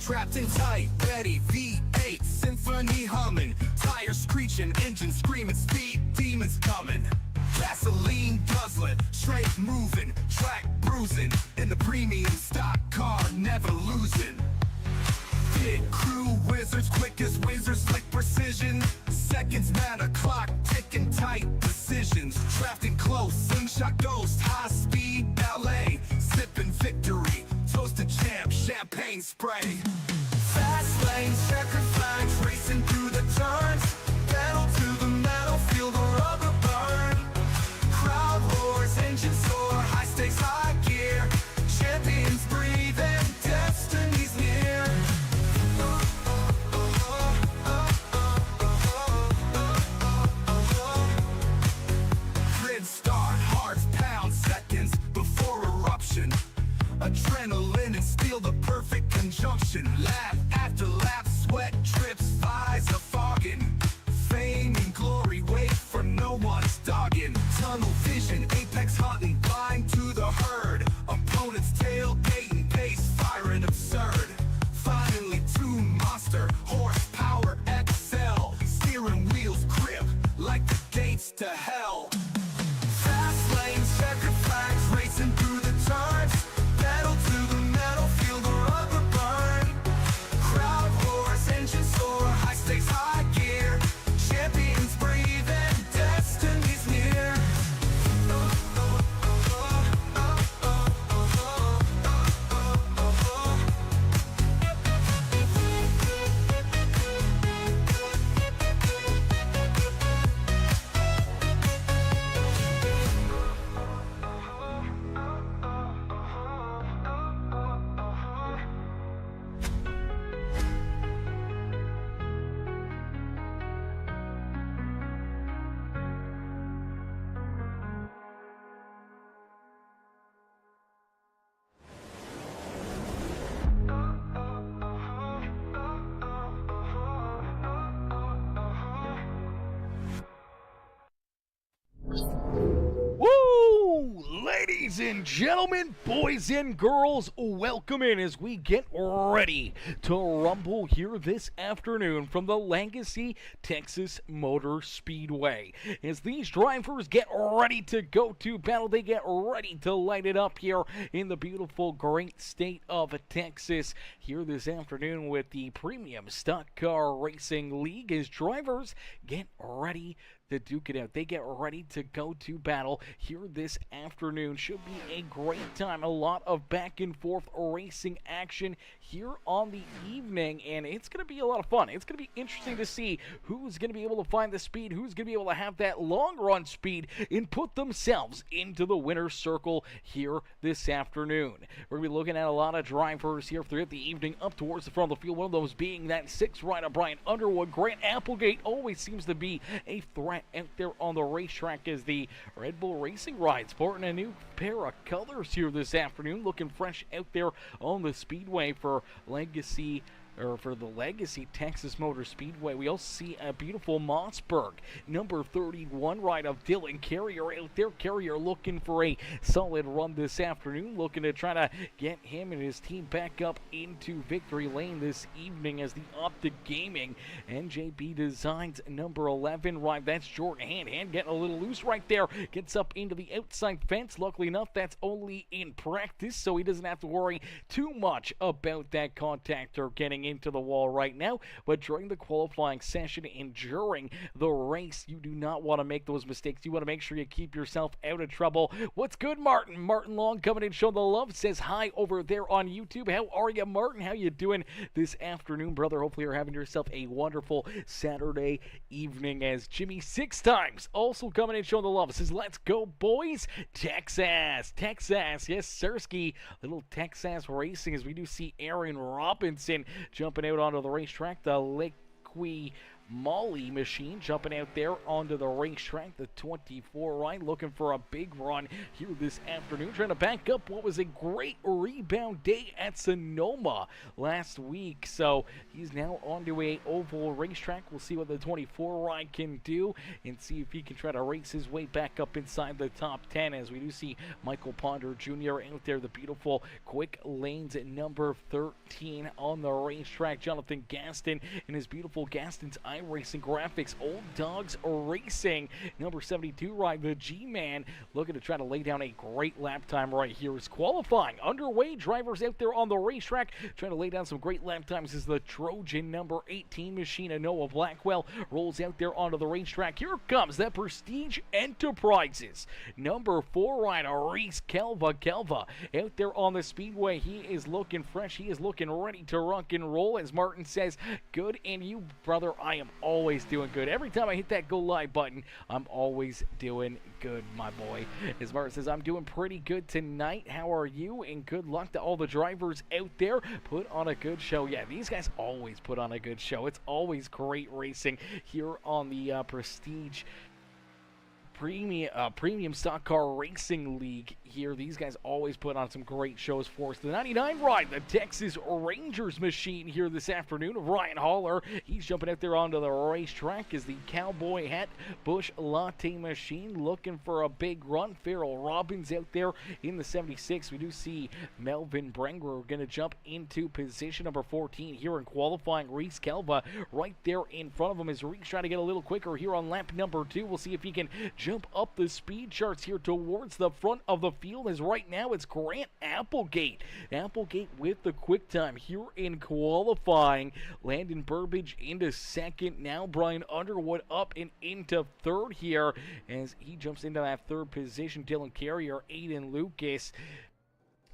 strapped in tight, ready, V8 symphony humming, tires screeching, engine screaming, speed demons coming. Gasoline guzzling, straight moving, track bruising, in the premium stock car, never losing. Pit crew wizards, quick as wizards, slick precision. Seconds matter, clock ticking, tight decisions. Drafting close, slingshot ghost, high speed ballet. Sipping victory, toasted champ, champagne spray. Fast lanes, checkered flags, racing through the turns. Pedal to the metal, feel the rubber burn. Crowd roars, engine soar, high stakes, high gear. Champions breathe and destiny's near. Grid start, hearts pound, seconds before eruption. Adrenaline and steel, the perfect conjunction. Lap after lap, sweat drips, visor fogging. Fame and glory wait for no one's dogging. Tunnel vision, apex hunting, blind to the herd. Opponents tailgating, pace firing absurd. Finally tuned monster, horsepower XL. Steering wheels grip like the gates to hell. Fast lanes, checkered flags, racing through the turns. Pedal to the metal, feel the rubber burn. Crowd roars, engine soar, high stakes, high gear. Champions breathe and destiny's near. Woo! Ladies and gentlemen, boys and girls, welcome in as we get ready to rumble here this afternoon from the Legacy Texas Motor Speedway. As these drivers get ready to go to battle, they get ready to light it up here in the beautiful, great state of Texas here this afternoon with the Premium Stock Car Racing League as drivers get ready to duke it out. They get ready to go to battle here this afternoon. Should be a great time. A lot of back and forth racing action here on the evening, and it's going to be a lot of fun. It's going to be interesting to see who's going to be able to find the speed, who's going to be able to have that long run speed and put themselves into the winner's circle here this afternoon. We're going to be looking at a lot of drivers here throughout the evening up towards the front of the field. One of those being that 6th rider, Brian Underwood. Grant Applegate always seems to be a threat out there on the racetrack as the Red Bull Racing ride, sporting a new pair of colors here this afternoon, looking fresh out there on the speedway for the Legacy Texas Motor Speedway. We also see a beautiful Mossberg number 31 ride of Dylan Carrier out there. Carrier looking for a solid run this afternoon, looking to try to get him and his team back up into victory lane this evening as the Optic Gaming NJB Designs number 11 ride. That's Jordan Hand getting a little loose right there. Gets up into the outside fence. Luckily enough, that's only in practice, so he doesn't have to worry too much about that contact or getting into the wall right now. But during the qualifying session and during the race, you do not want to make those mistakes. You want to make sure you keep yourself out of trouble. What's good, Martin? Martin Long coming in, showing the love, says hi over there on YouTube. How are you, Martin? How you doing this afternoon, brother? Hopefully you're having yourself a wonderful Saturday evening. As Jimmy 6 times also coming in, showing the love, says let's go, boys. TeXASS, yes, Sirski. Little TeXASS racing as we do see Aaron Robinson jumping out onto the racetrack. The Liqui Molly machine jumping out there onto the racetrack. The 24 ride looking for a big run here this afternoon, trying to back up what was a great rebound day at Sonoma last week. So he's now onto a oval racetrack. We'll see what the 24 ride can do and see if he can try to race his way back up inside the top 10, as we do see Michael Ponder Jr. out there, the beautiful quick lanes at number 13 on the racetrack. Jonathan Gaston and his beautiful Gaston's iRacing graphics. Old Dogs Racing, number 72 ride, the G-Man, looking to try to lay down a great lap time right here. Is qualifying underway. Drivers out there on the racetrack trying to lay down some great lap times as the Trojan number 18 machine, Noah Blackwell, rolls out there onto the racetrack. Here comes that Prestige Enterprises number 4 rider, Reese Kelva out there on the speedway. He is looking fresh. He is looking ready to rock and roll. As Martin says, good, and you, brother, I am always doing good. Every time I hit that go live button, I'm always doing good, my boy. As Martin says, I'm doing pretty good tonight. How are you? And good luck to all the drivers out there. Put on a good show. Yeah, these guys always put on a good show. It's always great racing here on the Prestige Premium Stock Car Racing League here. These guys always put on some great shows for us. The 99 ride, the Texas Rangers machine here this afternoon. Ryan Haller, he's jumping out there onto the racetrack as the Cowboy Hat Bush Latte machine looking for a big run. Farrell Robbins out there in the 76. We do see Melvin Brenger going to jump into position number 14 here in qualifying. Reese Kelva right there in front of him as Reese trying to get a little quicker here on lap number 2. We'll see if he can jump up the speed charts here towards the front of the field, as right now it's Grant Applegate with the quick time here in qualifying. Landon Burbage into second. Now Brian Underwood up and into third here as he jumps into that third position. Dylan Carrier, Aiden Lucas,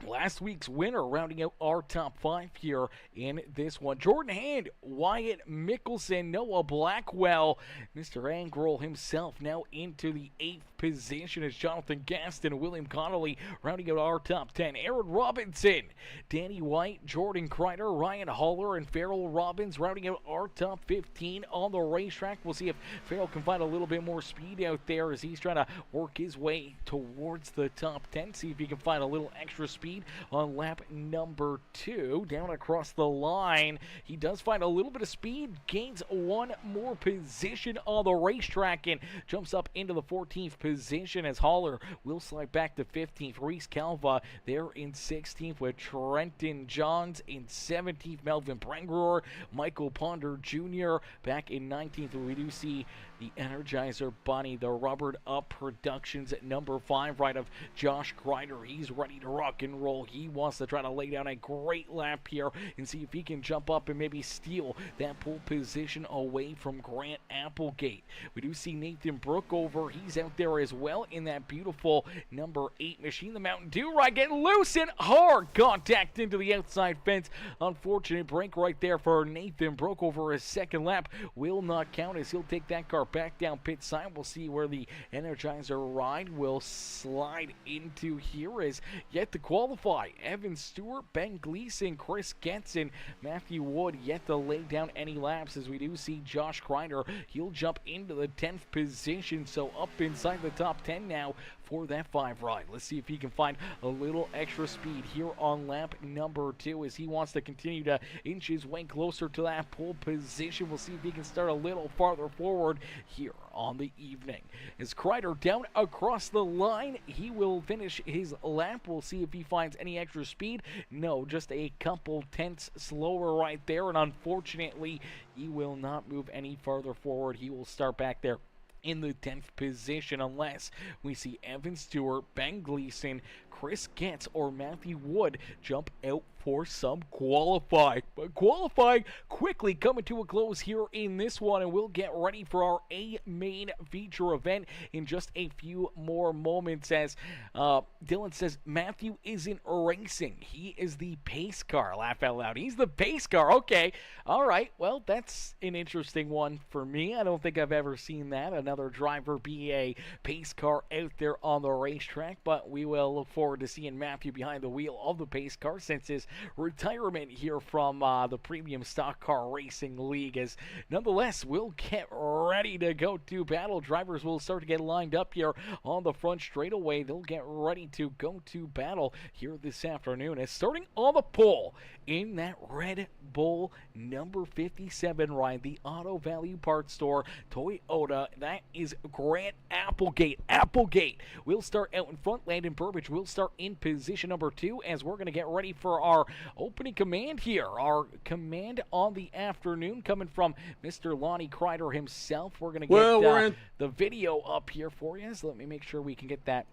last week's winner, rounding out our top 5 here in this one. Jordan Hand, Wyatt Mickelson, Noah Blackwell, Mr. Angrel himself now into the 8th position as Jonathan Gaston and William Connolly rounding out our top 10. Aaron Robinson, Danny White, Jordan Kreider, Ryan Haller, and Farrell Robbins rounding out our top 15 on the racetrack. We'll see if Farrell can find a little bit more speed out there as he's trying to work his way towards the top 10. See if he can find a little extra speed on lap number 2. Down across the line, he does find a little bit of speed, gains one more position on the racetrack and jumps up into the 14th position as Haller will slide back to 15th. Reese Calva there in 16th with Trenton Johns in 17th. Melvin Brenger, Michael Ponder Jr. back in 19th. We do see the Energizer Bunny, the Rubbered Up Productions at number 5 right of Josh Kreider. He's ready to rock and roll. He wants to try to lay down a great lap here and see if he can jump up and maybe steal that pole position away from Grant Applegate. We do see Nathan Brookover. He's out there as well in that beautiful number 8 machine. The Mountain Dew ride getting loose and hard contact into the outside fence. Unfortunate break right there for Nathan Brookover. His second lap will not count as he'll take that car back down pit side. We'll see where the Energizer ride will slide into here as yet to qualify. Evan Stewart, Ben Gleason, Chris Getson, Matthew Wood yet to lay down any laps as we do see Josh Kreider. He'll jump into the 10th position, so up inside the top 10 now for that 5 ride. Let's see if he can find a little extra speed here on lap number 2 as he wants to continue to inch his way closer to that pole position. We'll see if he can start a little farther forward here on the evening. As Kreider down across the line, he will finish his lap. We'll see if he finds any extra speed. No, just a couple tenths slower right there, and unfortunately, he will not move any farther forward. He will start back there in the 10th position unless we see Evan Stewart, Ben Gleason, Chris Getz, or Matthew Wood jump out for some qualifying. But qualifying quickly coming to a close here in this one, and we'll get ready for our main feature event in just a few more moments. As Dylan says, Matthew isn't racing. He is the pace car. Laugh out loud. He's the pace car. Okay. All right. Well, that's an interesting one for me. I don't think I've ever seen that. Another driver be a pace car out there on the racetrack, but we will look forward forward to seeing Matthew behind the wheel of the pace car since his retirement here from the Premium Stock Car Racing League. As nonetheless, we'll get ready to go to battle. Drivers will start to get lined up here on the front straightaway. They'll get ready to go to battle here this afternoon. As starting on the pole in that Red Bull number 57 ride, the Auto Value Parts Store Toyota, that is Grant Applegate. Applegate will start out in front. Landon Burbage will start in position number 2 as we're going to get ready for our opening command here. Our command on the afternoon coming from Mr. Lonnie Kreider himself. We're going to get the video up here for you. So let me make sure we can get that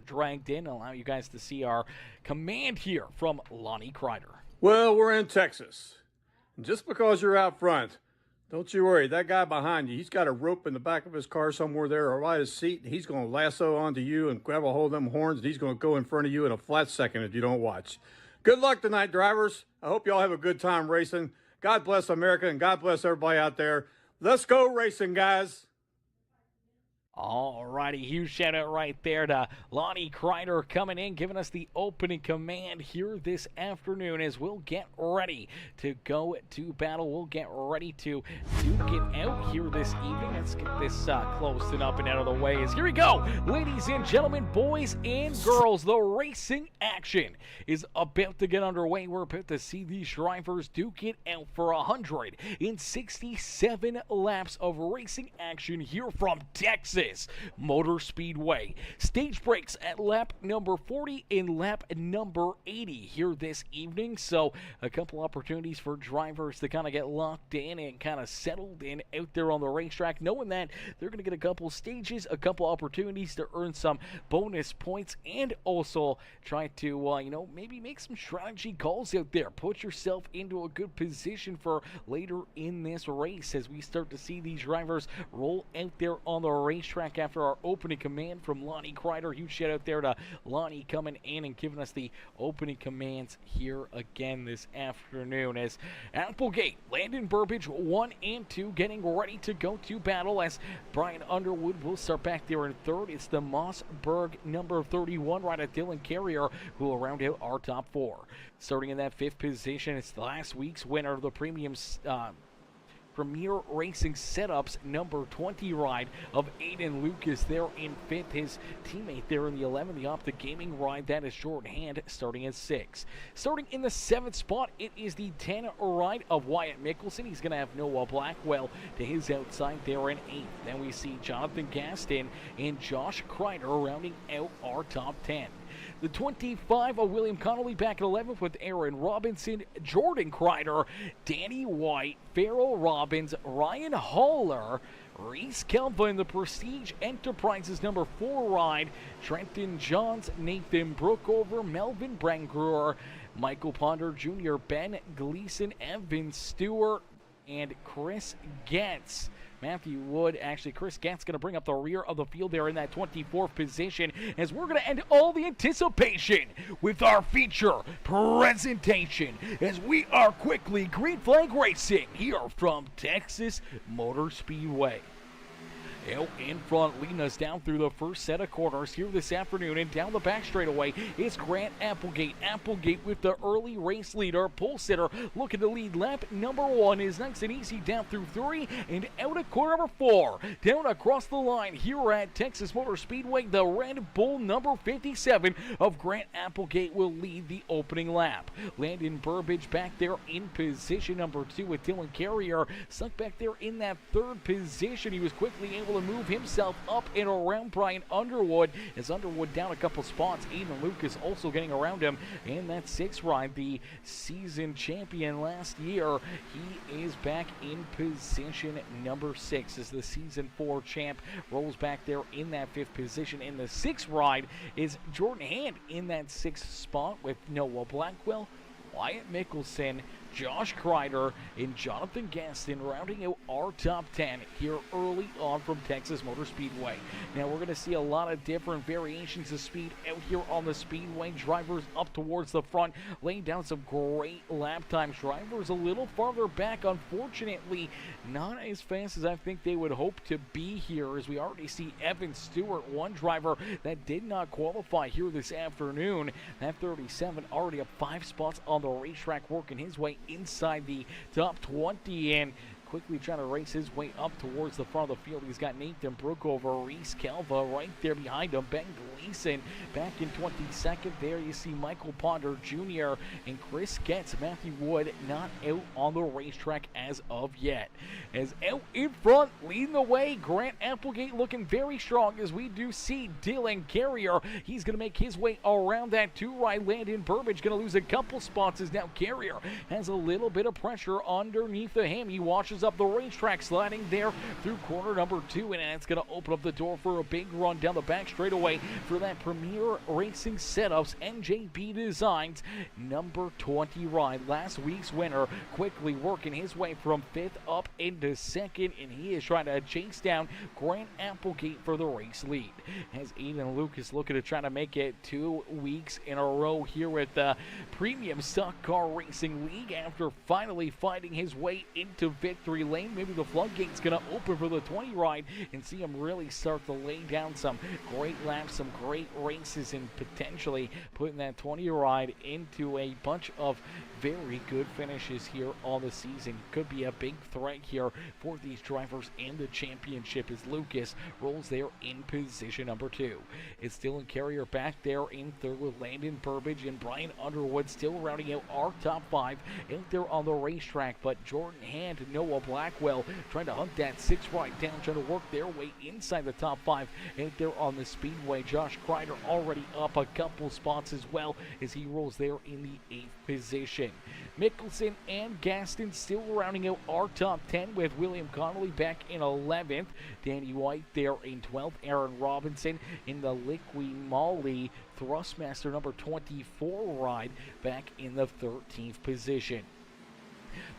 dragged in, allow you guys to see our command here from Lonnie Kreider. Well, we're in Texas. And just because you're out front, don't you worry. That guy behind you, he's got a rope in the back of his car somewhere there or by his seat. And he's going to lasso onto you and grab a hold of them horns. And he's going to go in front of you in a flat second if you don't watch. Good luck tonight, drivers. I hope you all have a good time racing. God bless America and God bless everybody out there. Let's go racing, guys. Alrighty, huge shout out right there to Lonnie Kreider coming in, giving us the opening command here this afternoon as we'll get ready to go to battle. We'll get ready to get out here this evening. Let's get this closed and up and out of the way. As here we go, ladies and gentlemen, boys and girls, the racing action is about to get underway. We're about to see these drivers duke it out for 167 laps of racing action here from Texas Motor Speedway. Stage breaks at lap number 40 and lap number 80 here this evening. So a couple opportunities for drivers to kind of get locked in and kind of settled in out there on the racetrack, knowing that they're going to get a couple stages, a couple opportunities to earn some bonus points, and also try to, maybe make some strategy calls out there. Put yourself into a good position for later in this race as we start to see these drivers roll out there on the racetrack after our opening command from Lonnie Kreider. Huge shout out there to Lonnie coming in and giving us the opening commands here again this afternoon. As Applegate, Landon Burbage 1 and 2 getting ready to go to battle as Brian Underwood will start back there in third. It's the Mossberg number 31 rider Dylan Carrier who will round out our top 4. Starting in that 5th position, it's last week's winner of the Premier Racing Setups number 20 ride of Aiden Lucas there in 5th. His teammate there in the 11, the Optic Gaming ride, that is Jordan Hand, starting at 6. Starting in the 7th spot, it is the 10 ride of Wyatt Mickelson. He's going to have Noah Blackwell to his outside there in 8th. Then we see Jonathan Gaston and Josh Kreider rounding out our top 10. The 25 of William Connolly back at 11th with Aaron Robinson, Jordan Kreider, Danny White, Farrell Robbins, Ryan Haller, Reese Kelva in the Prestige Enterprises number 4 ride, Trenton Johns, Nathan Brookover, Melvin Brangruer, Michael Ponder Jr., Ben Gleason, Evan Stewart, and Chris Getz. Chris Gatt's going to bring up the rear of the field there in that 24th position as we're going to end all the anticipation with our feature presentation as we are quickly green flag racing here from Texas Motor Speedway. Out in front, leading us down through the first set of corners here this afternoon, and down the back straightaway is Grant Applegate. Applegate with the early race leader. Pole sitter looking to lead lap number 1 is nice and easy down through 3 and out at corner number 4. Down across the line here at Texas Motor Speedway, the Red Bull number 57 of Grant Applegate will lead the opening lap. Landon Burbage back there in position number 2 with Dylan Carrier stuck back there in that 3rd position. He was quickly able to move himself up and around Brian Underwood as Underwood down a couple spots. Aiden Lucas also getting around him in that 6th ride. The season champion last year, he is back in position number 6 as the season 4 champ rolls back there in that 5th position. In the 6th ride is Jordan Hand in that 6th spot with Noah Blackwell, Wyatt Mickelson, Josh Kreider and Jonathan Gaston rounding out our top 10 here early on from Texas Motor Speedway. Now we're going to see a lot of different variations of speed out here on the Speedway. Drivers up towards the front, laying down some great lap times. Drivers a little farther back, unfortunately, not as fast as I think they would hope to be here, as we already see Evan Stewart, one driver that did not qualify here this afternoon. That 37 already up 5 spots on the racetrack, working his way inside the top 20 and quickly trying to race his way up towards the front of the field. He's got Nathan Brookover, Reese Calva right there behind him. Ben Gleason back in 22nd. There you see Michael Ponder Jr. and Chris Getz. Matthew Wood not out on the racetrack as of yet. As out in front, leading the way, Grant Applegate looking very strong, as we do see Dylan Carrier. He's going to make his way around that 2-ride. Landon Burbage going to lose a couple spots, as now Carrier has a little bit of pressure underneath the him. He washes up the racetrack, sliding there through corner number 2, and it's going to open up the door for a big run down the back straightaway for that Premier Racing Setups NJB Designs number 20 ride. Last week's winner quickly working his way from 5th up into 2nd, and he is trying to chase down Grant Applegate for the race lead. As Aiden Lucas looking to try to make it 2 weeks in a row here with the Premium Stock Car Racing League after finally finding his way into victory lane. Maybe the floodgate's going to open for the 20 ride and see him really start to lay down some great laps, some great races, and potentially putting that 20 ride into a bunch of very good finishes here on the season. Could be a big threat here for these drivers in the championship, as Lucas rolls there in position number 2. It's Dylan Carrier back there in 3rd with Landon Burbage and Brian Underwood still rounding out our top 5 out there on the racetrack, but Jordan Hand and Noah Blackwell trying to hunt that 6th ride down, trying to work their way inside the top 5 out there on the Speedway. Josh Kreider already up a couple spots as well, as he rolls there in the 8th position. Mickelson and Gaston still rounding out our top 10, with William Connolly back in 11th, Danny White there in 12th, Aaron Robinson in the Liqui Moly Thrustmaster number 24 ride back in the 13th position.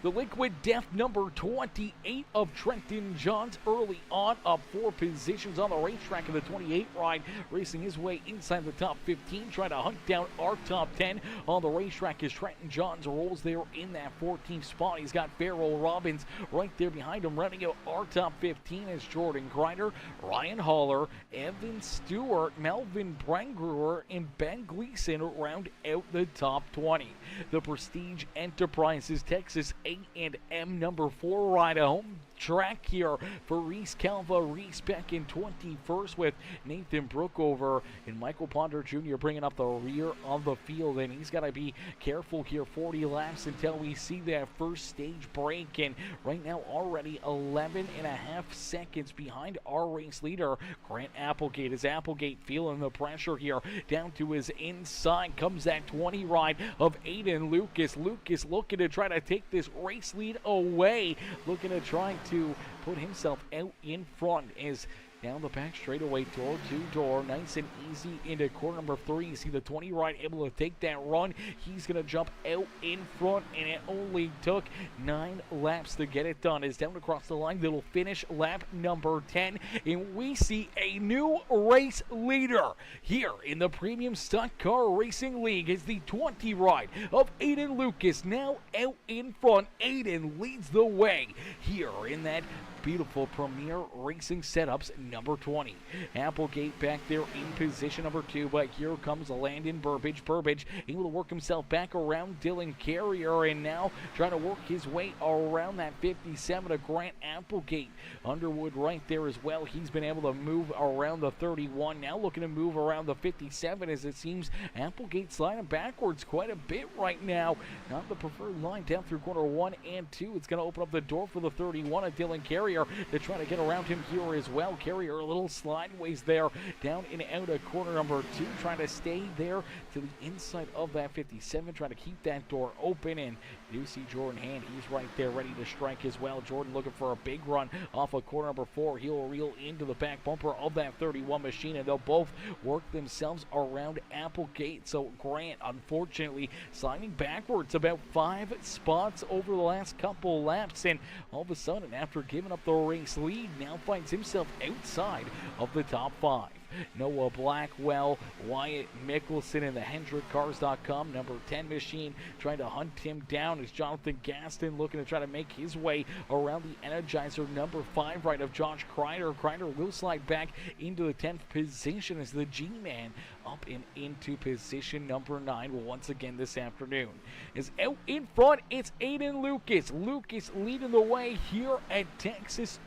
The Liquid Death number 28 of Trenton Johns early on, up 4 positions on the racetrack in the 28 ride, racing his way inside the top 15, trying to hunt down our top 10 on the racetrack as Trenton Johns rolls there in that 14th spot. He's got Farrell Robbins right there behind him, running out our top 15 as Jordan Kreider, Ryan Haller, Evan Stewart, Melvin Brangruer, and Ben Gleason round out the top 20. The Prestige Enterprises Texas A&M number 4 ride, a home track here for Reese Calva. Reese back in 21st with Nathan Brookover and Michael Ponder Jr. bringing up the rear of the field, and he's got to be careful here. 40 laps until we see that first stage break, and right now already 11 and a half seconds behind our race leader, Grant Applegate. As Applegate feeling the pressure here down to his inside comes that 20 ride of Aiden Lucas. Lucas looking to try to take this race lead away, looking to try to put himself out in front as down the back straightaway, door to door, nice and easy into corner number 3. You see the 20 ride able to take that run. He's going to jump out in front, and it only took 9 laps to get it done. As down across the line, they'll finish lap number 10, and we see a new race leader here in the Premium Stock Car Racing League. As the 20 ride of Aiden Lucas now out in front. Aiden leads the way here in that beautiful Premier Racing Setups number 20. Applegate back there in position number 2, but here comes Landon Burbage. Burbage able to work himself back around Dylan Carrier, and now trying to work his way around that 57 of Grant Applegate. Underwood right there as well. He's been able to move around the 31, now looking to move around the 57, as it seems Applegate sliding backwards quite a bit right now. Not the preferred line down through corner 1 and 2. It's going to open up the door for the 31 of Dylan Carrier. Carrier to try to get around him here as well. Carrier a little slideways there, down and out of corner number 2, trying to stay there to the inside of that 57, trying to keep that door open, and you see Jordan Hand, he's right there ready to strike as well. Jordan looking for a big run off of corner number 4. He'll reel into the back bumper of that 31 machine, and they'll both work themselves around Applegate. So Grant, unfortunately, sliding backwards about 5 spots over the last couple laps, and all of a sudden, after giving up the race lead, now finds himself outside of the top 5. Noah Blackwell, Wyatt Mickelson in the HendrickCars.com number 10 machine trying to hunt him down as Jonathan Gaston looking to try to make his way around the Energizer number 5 right of Josh Kreider. Kreider will slide back into the 10th position as the G-Man up and into position number 9 once again this afternoon. Is out in front, it's Aiden Lucas. Lucas leading the way here at Texas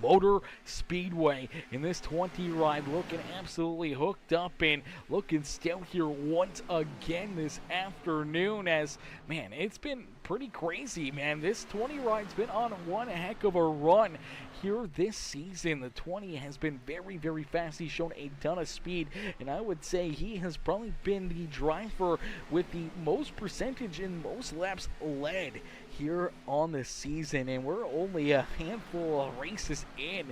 Motor Speedway in this 20 ride, looking absolutely hooked up and looking stout here once again this afternoon. As man, it's been pretty crazy, man. This 20 ride's been on one heck of a run here this season. The 20 has been very, very fast. He's shown a ton of speed, and I would say he has probably been the driver with the most percentage in most laps led here on the season, and we're only a handful of races in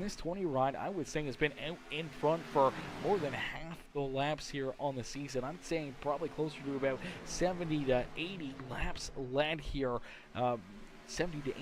this 20 ride. I would say has been out in front for more than half the laps here on the season. I'm saying probably closer to about 70 to 80 laps led here. 70 to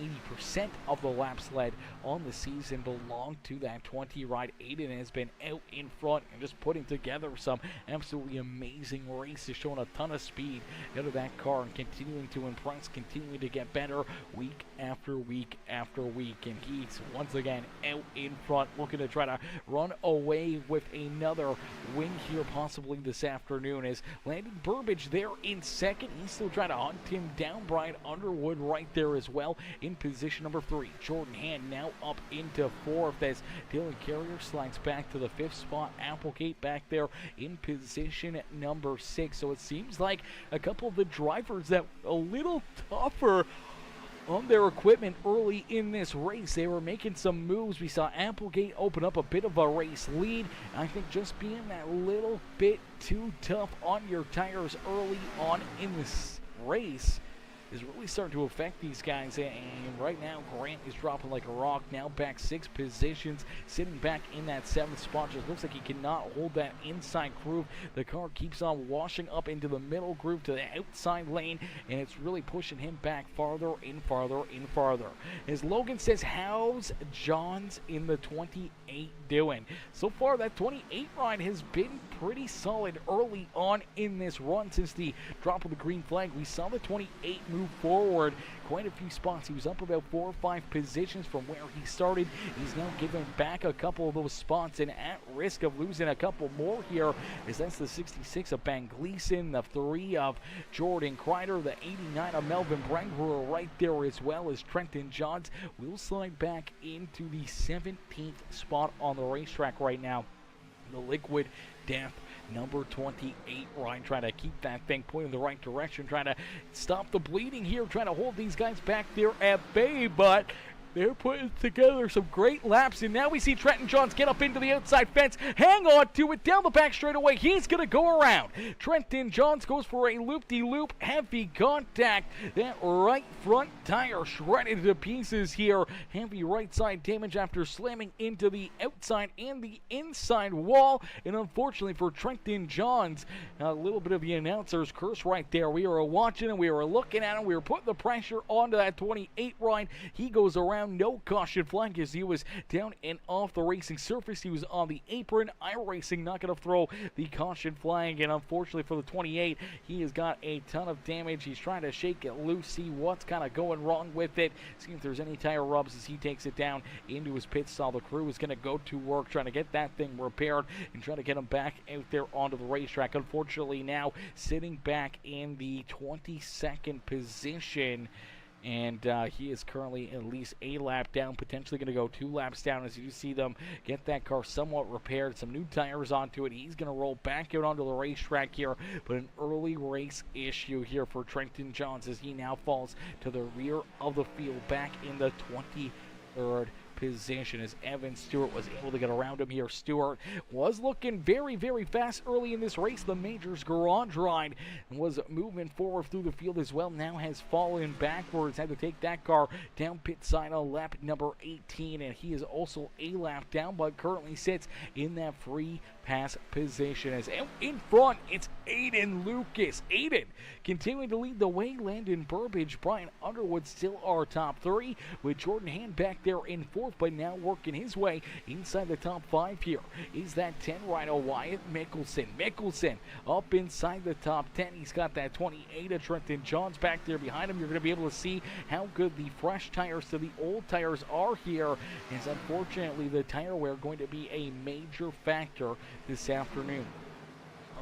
80% of the laps led on the season belong to that 20 ride. Aiden has been out in front and just putting together some absolutely amazing races, showing a ton of speed out of that car and continuing to impress, continuing to get better week after week after week. And he's once again out in front, looking to try to run away with another win here possibly this afternoon, as Landon Burbage there in second. He's still trying to hunt him down. Brian Underwood right there as well in position number 3. Jordan Hand now up into 4th as Dylan Carrier slides back to the 5th spot. Applegate back there in position number 6. So it seems like a couple of the drivers that a little tougher on their equipment early in this race. They were making some moves. We saw Applegate open up a bit of a race lead. I think just being that little bit too tough on your tires early on in this race is really starting to affect these guys, and right now Grant is dropping like a rock, now back 6 positions, sitting back in that 7th spot. Just looks like he cannot hold that inside groove. The car keeps on washing up into the middle groove to the outside lane, and it's really pushing him back farther and farther and farther. As Logan says, how's Johns in the 28 doing? So far that 28 ride has been pretty solid early on in this run since the drop of the green flag. We saw the 28 move forward quite a few spots. He was up about 4 or 5 positions from where he started. He's now giving back a couple of those spots and at risk of losing a couple more here, as that's the 66 of Ben Gleason, the 3 of Jordan Kreider, the 89 of Melvin Brengbrewer right there, as well as Trenton Johns will slide back into the 17th spot on the racetrack right now. The Liquid Death number 28 ride, trying to keep that thing pointing in the right direction, trying to stop the bleeding here, trying to hold these guys back there at bay, but they're putting together some great laps, and now we see Trenton Johns get up into the outside fence, hang on to it, down the back straightaway. He's going to go around. Trenton Johns goes for a loop-de-loop, heavy contact. That right front tire shredded to pieces here. Heavy right side damage after slamming into the outside and the inside wall. And unfortunately for Trenton Johns, a little bit of the announcer's curse right there. We were watching and we were looking at him. We were putting the pressure onto that 28 ride. He goes around. No caution flag as he was down and off the racing surface. He was on the apron. iRacing not going to throw the caution flag, and unfortunately for the 28, he has got a ton of damage. He's trying to shake it loose, see what's kind of going wrong with it, see if there's any tire rubs as he takes it down into his pit stall. The crew is going to go to work trying to get that thing repaired and try to get him back out there onto the racetrack. Unfortunately now sitting back in the 22nd position, and he is currently at least a lap down, potentially going to go 2 laps down as you see them get that car somewhat repaired, some new tires onto it. He's going to roll back out onto the racetrack here, but an early race issue here for Trenton Johns as he now falls to the rear of the field back in the 23rd position as Evan Stewart was able to get around him here. Stewart was looking very, very fast early in this race. The Majors garage ride was moving forward through the field as well. Now has fallen backwards. Had to take that car down pit side on lap number 18, and he is also a lap down, but currently sits in that free pass position. As in front, it's Aiden Lucas. Aiden continuing to lead the way. Landon Burbage, Brian Underwood still our top three, with Jordan Hand back there in fourth, but now working his way inside the top five here is that 10 rider Wyatt Mickelson. Mickelson up inside the top 10. He's got that 28 of Trenton Johns back there behind him. You're going to be able to see how good the fresh tires to the old tires are here, as unfortunately the tire wear going to be a major factor this afternoon.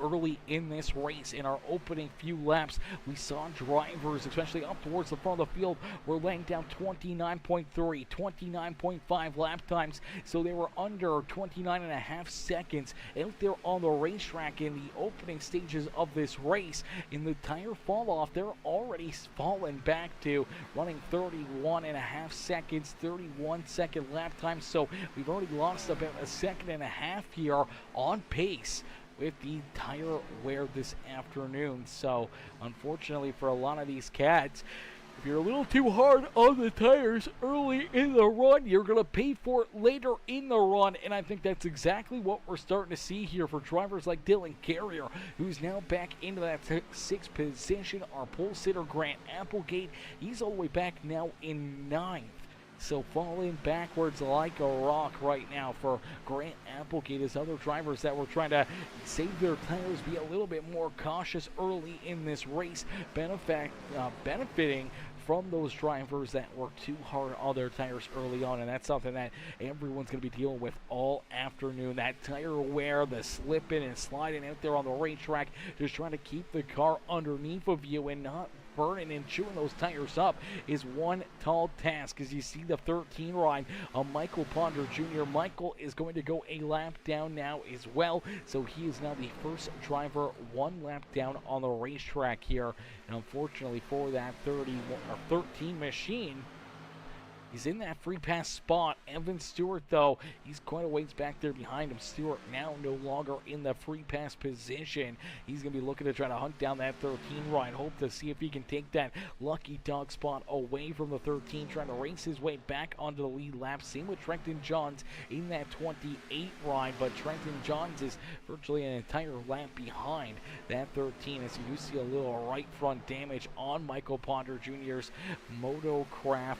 Early in this race, in our opening few laps, we saw drivers, especially up towards the front of the field, were laying down 29.3, 29.5 lap times, so they were under 29.5 seconds out there on the racetrack in the opening stages of this race. In the tire fall off, they're already fallen back to running 31.5 seconds, 31-second lap time, so we've already lost about a second and a half here on pace with the tire wear this afternoon. So unfortunately for a lot of these cats, if you're a little too hard on the tires early in the run, you're going to pay for it later in the run, and I think that's exactly what we're starting to see here for drivers like Dylan Carrier, who's now back into that sixth position. Our pole sitter Grant Applegate, he's all the way back now in ninth. So falling backwards like a rock right now for Grant Applegate, as other drivers that were trying to save their tires, be a little bit more cautious early in this race, benefiting from those drivers that work too hard on their tires early on, and that's something that everyone's going to be dealing with all afternoon. That tire wear, the slipping and sliding out there on the racetrack, just trying to keep the car underneath of you and not burning and chewing those tires up is one tall task. As you see the 13 ride of Michael Ponder Jr. Michael is going to go a lap down now as well, so he is now the first driver one lap down on the racetrack here. And unfortunately for that 13 machine, he's in that free pass spot. Evan Stewart, though, he's quite a ways back there behind him. Stewart now no longer in the free pass position. He's going to be looking to try to hunt down that 13 ride. Hope to see if he can take that lucky dog spot away from the 13, trying to race his way back onto the lead lap. Same with Trenton Johns in that 28 ride, but Trenton Johns is virtually an entire lap behind that 13, as you do see a little right front damage on Michael Ponder Jr.'s Motorcraft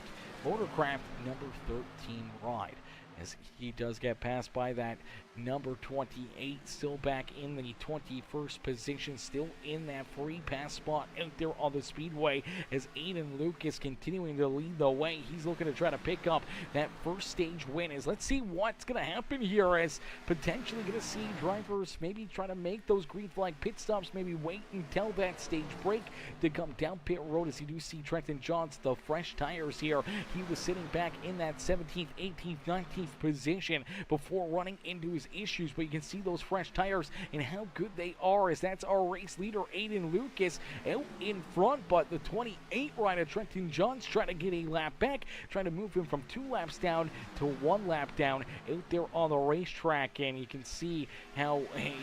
number 13 ride, as he does get passed by that number 28, still back in the 21st position, still in that free pass spot out there on the speedway, as Aiden Lucas continuing to lead the way. He's looking to try to pick up that first stage win. As let's see what's going to happen here, as potentially going to see drivers maybe try to make those green flag pit stops, maybe wait until that stage break to come down pit road. As you do see Trenton Johns, the fresh tires here, he was sitting back in that 17th, 18th, 19th position before running into his issues, but you can see those fresh tires and how good they are, as that's our race leader Aiden Lucas out in front. But the 28 rider Trenton Johns trying to get a lap back, trying to move him from 2 laps down to 1 lap down out there on the racetrack. And you can see how a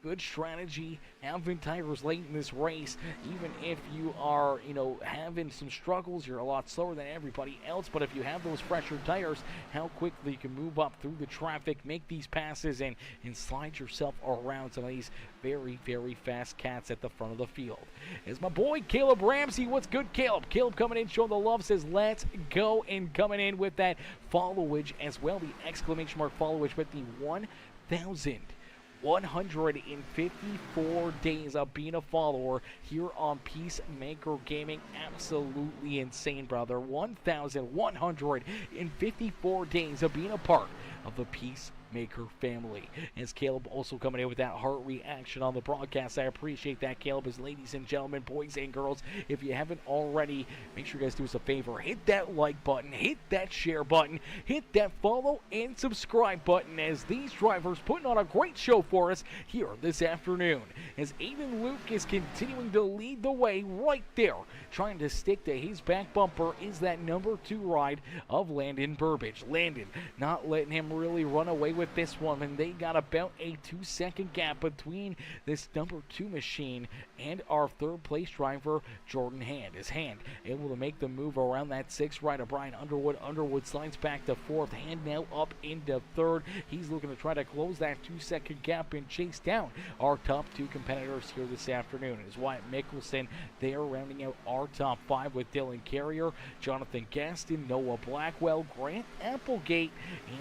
good strategy having tires late in this race. Even if you are, having some struggles, you're a lot slower than everybody else, but if you have those fresher tires, how quickly you can move up through the traffic, make these passes, and slide yourself around some of these very, very fast cats at the front of the field. Is my boy Caleb Ramsey. What's good, Caleb? Caleb coming in, showing the love, says let's go, and coming in with that followage as well, the exclamation mark followage, but the 1,154 days of being a follower here on Peacemaker Gaming. Absolutely insane, brother. 1,154 days of being a part of the Peacemaker Maker family. As Caleb also coming in with that heart reaction on the broadcast. I appreciate that, Caleb. As ladies and gentlemen, boys and girls, if you haven't already, make sure you guys do us a favor. Hit that like button, hit that share button, hit that follow and subscribe button, as these drivers putting on a great show for us here this afternoon. As Aiden Luke is continuing to lead the way right there, trying to stick to his back bumper is that number 2 ride of Landon Burbage. Landon not letting him really run away with this one, and they got about a 2-second gap between this number 2 machine and our third place driver, Jordan Hand. His Hand able to make the move around that 6th ride of Brian Underwood. Underwood slides back to 4th. Hand now up into 3rd. He's looking to try to close that 2-second gap and chase down our top 2 competitors here this afternoon. It is Wyatt Mickelson there rounding out our top 5 with Dylan Carrier, Jonathan Gaston, Noah Blackwell, Grant Applegate,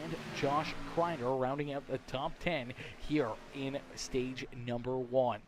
and Josh Kreider rounding out the top 10 here in stage number 1.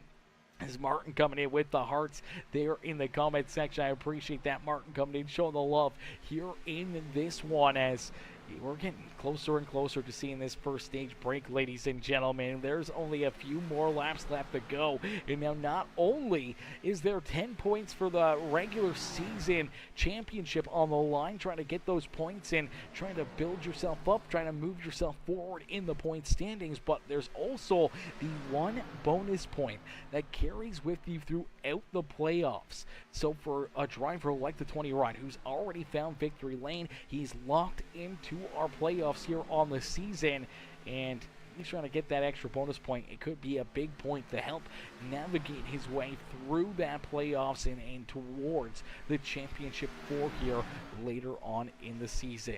As Martin coming in with the hearts there in the comment section. I appreciate that, Martin, coming in, showing the love here in this one, as we're getting closer and closer to seeing this first stage break, ladies and gentlemen. There's only a few more laps left to go. And now not only is there 10 points for the regular season championship on the line, trying to get those points in, trying to build yourself up, trying to move yourself forward in the point standings, but there's also the 1 bonus point that carries with you throughout the playoffs. So for a driver like the 20 ride who's already found victory lane, he's locked into our playoffs here on the season, and he's trying to get that extra bonus point. It could be a big point to help navigate his way through that playoffs and towards the championship 4 here later on in the season.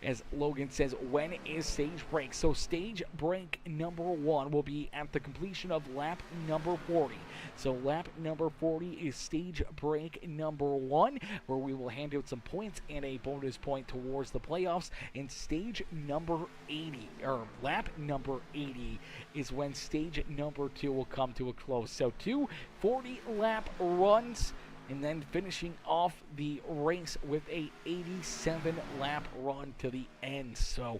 As Logan says, when is stage break? So stage break number 1 will be at the completion of lap number 40. So lap number 40 is stage break number 1, where we will hand out some points and a bonus point towards the playoffs. And stage number 80, or lap number 80, is when stage number 2 will come to a close. So 2 40-lap runs, and then finishing off the race with a 87-lap run to the end. So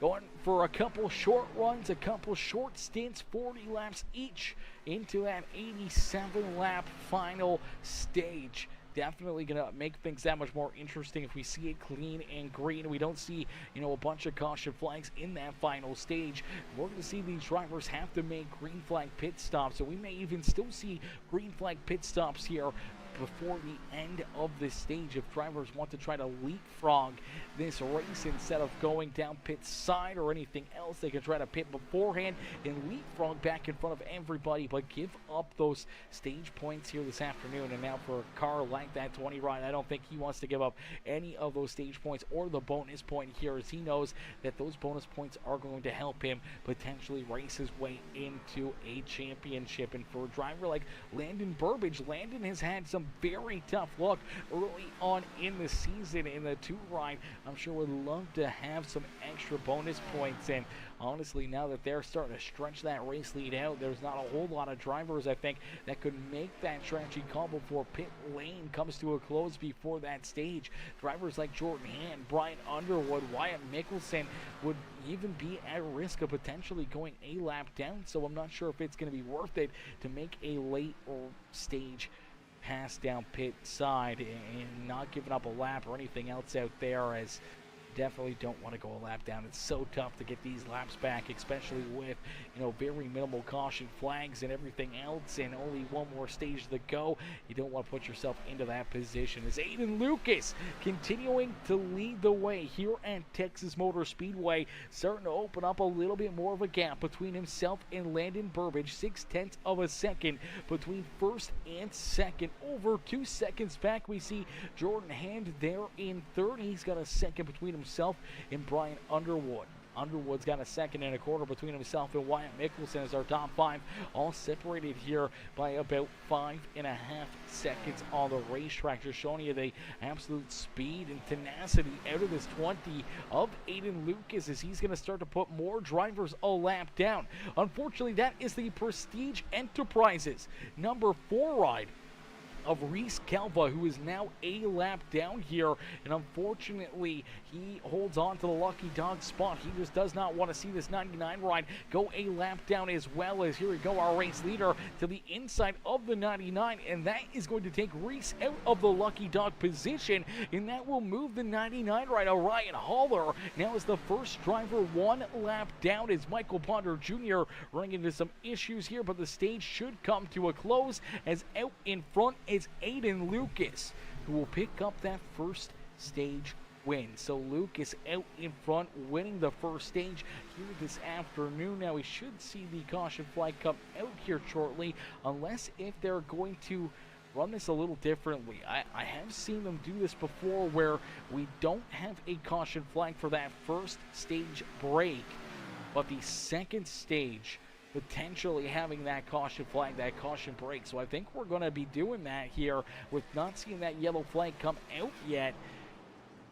going for a couple short runs, a couple short stints, 40 laps each into that 87-lap final stage. Definitely going to make things that much more interesting if we see it clean and green. We don't see, a bunch of caution flags in that final stage. We're going to see these drivers have to make green flag pit stops, so we may even still see green flag pit stops here before the end of this stage if drivers want to try to leapfrog this race. Instead of going down pit side or anything else, they can try to pit beforehand and leapfrog back in front of everybody, but give up those stage points here this afternoon. And now for a car like that 20 ride, I don't think he wants to give up any of those stage points or the bonus point here, as he knows that those bonus points are going to help him potentially race his way into a championship. And for a driver like Landon Burbage, Landon has had some very tough luck early on in the season in the 2 ride. I'm sure would love to have some extra bonus points, and honestly, now that they're starting to stretch that race lead out, there's not a whole lot of drivers, I think, that could make that strategy call before pit lane comes to a close before that stage. Drivers like Jordan Hand, Brian Underwood, Wyatt Mickelson would even be at risk of potentially going a lap down, so I'm not sure if it's going to be worth it to make a late stage pass down pit side and not giving up a lap or anything else out there, as definitely don't want to go a lap down. It's so tough to get these laps back, especially with, very minimal caution flags and everything else, and only one more stage to go. You don't want to put yourself into that position. As Aiden Lucas continuing to lead the way here at Texas Motor Speedway, starting to open up a little bit more of a gap between himself and Landon Burbage. 0.6 of a second between first and second. Over 2 seconds back, we see Jordan Hand there in third. He's got a second between himself and Brian Underwood. Underwood's got a 2.25 seconds between himself and Wyatt Mickelson as our top 5, all separated here by about 5.5 seconds on the racetrack, just showing you the absolute speed and tenacity out of this 20 of Aiden Lucas, as he's going to start to put more drivers a lap down. Unfortunately, that is the Prestige Enterprises number 4 ride of Reese Calva, who is now a lap down here, and unfortunately he holds on to the lucky dog spot. He just does not want to see this 99 ride go a lap down, as well as, here we go, our race leader to the inside of the 99, and that is going to take Reese out of the lucky dog position, and that will move the 99 rider Ryan Haller now is the first driver 1 lap down, as Michael Ponder Jr. running into some issues here, but the stage should come to a close, as out in front is Aiden Lucas, who will pick up that first stage win. So Lucas out in front, winning the first stage here this afternoon. Now we should see the caution flag come out here shortly, unless if they're going to run this a little differently. I have seen them do this before, where we don't have a caution flag for that first stage break, but the second stage potentially having that caution flag, that caution break. So I think we're going to be doing that here, with not seeing that yellow flag come out yet.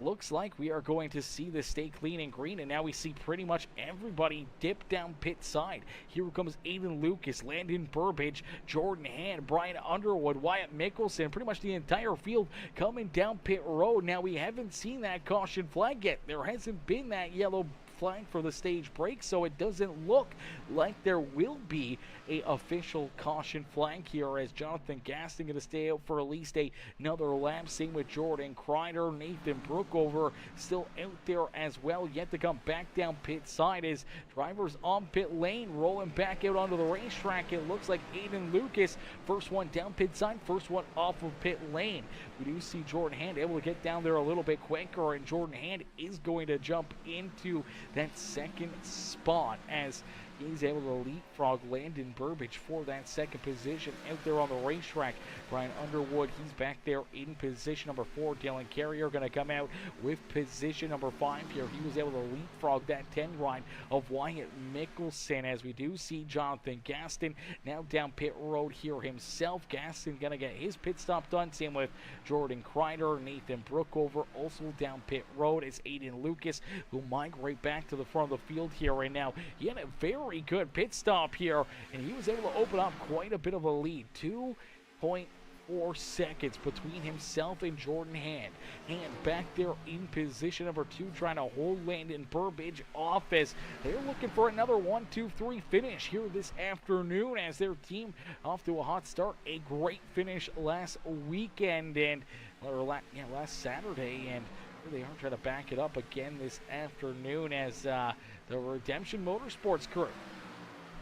Looks like we are going to see this stay clean and green, and now we see pretty much everybody dip down pit side. Here comes Aiden Lucas, Landon Burbage, Jordan Hand, Brian Underwood, Wyatt Mickelson, pretty much the entire field coming down pit road. Now we haven't seen that caution flag yet. There hasn't been that yellow flag for the stage break, so it doesn't look like there will be a official caution flag here, as Jonathan Gaston going to stay out for at least another lap. Same with Jordan Kreider. Nathan Brookover still out there as well, yet to come back down pit side, as drivers on pit lane rolling back out onto the racetrack. It looks like Aiden Lucas, first one down pit side, first one off of pit lane. We do see Jordan Hand able to get down there a little bit quicker, and Jordan Hand is going to jump into that second spot, as he's able to leapfrog Landon Burbage for that second position out there on the racetrack. Brian Underwood, he's back there in position number 4. Dylan Carrier going to come out with position number 5 here. He was able to leapfrog that 10 ride of Wyatt Mickelson, as we do see Jonathan Gaston now down pit road here himself. Gaston going to get his pit stop done. Same with Jordan Kreider. Nathan Brookover also down pit road, as Aiden Lucas will migrate back to the front of the field here right now. He had a very good pit stop here, and he was able to open up quite a bit of a lead. 2.4 seconds between himself and Jordan Hand. Hand back there in position number 2, trying to hold Landon Burbage off, as they're looking for another 1-2-3 finish here this afternoon, as their team off to a hot start. A great finish last weekend, and last Saturday, and they are trying to back it up again this afternoon, as the Redemption Motorsports crew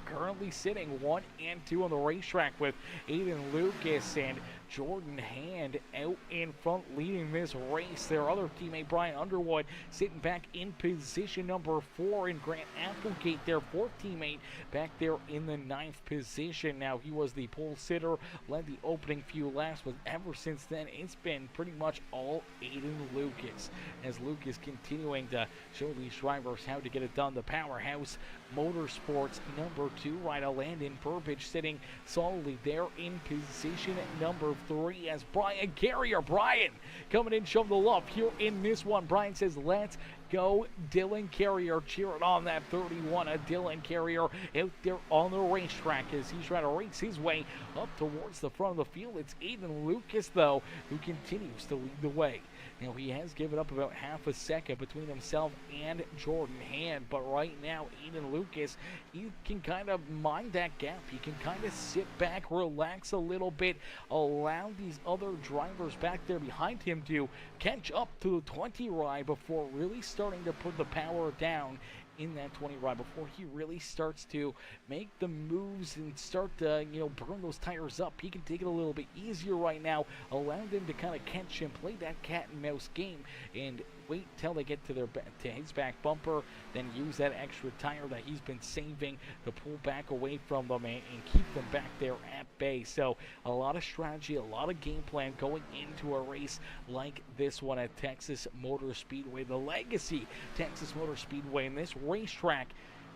currently sitting 1 and 2 on the racetrack, with Aiden Lucas and Jordan Hand out in front leading this race. Their other teammate Brian Underwood sitting back in position number 4, and Grant Applegate, their 4th teammate, back there in the 9th position. Now he was the pole sitter, led the opening few laps, but ever since then it's been pretty much all Aiden Lucas, as Lucas continuing to show these drivers how to get it done. The Powerhouse Motorsports number 2 rider Landon Burbage sitting solidly there in position number 3, as Brian Carrier, Brian coming in, showing the love here in this one. Brian says, let's go Dylan Carrier, cheering on that 31 of Dylan Carrier out there on the racetrack, as he's trying to race his way up towards the front of the field. It's Aiden Lucas, though, who continues to lead the way. Now, he has given up about half a second between himself and Jordan Hand, but right now, Aiden Lucas, he can kind of mind that gap. He can kind of sit back, relax a little bit, allow these other drivers back there behind him to catch up to the 20 ride before really starting to put the power down in that 20 ride, before he really starts to make the moves and start to, burn those tires up. He can take it a little bit easier right now, allow them to kind of catch him, play that cat and mouse game, and wait till they get to his back bumper, then use that extra tire that he's been saving to pull back away from them and keep them back there at bay. So a lot of strategy, a lot of game plan going into a race like this one at Texas Motor Speedway, the legacy Texas Motor Speedway. And this racetrack,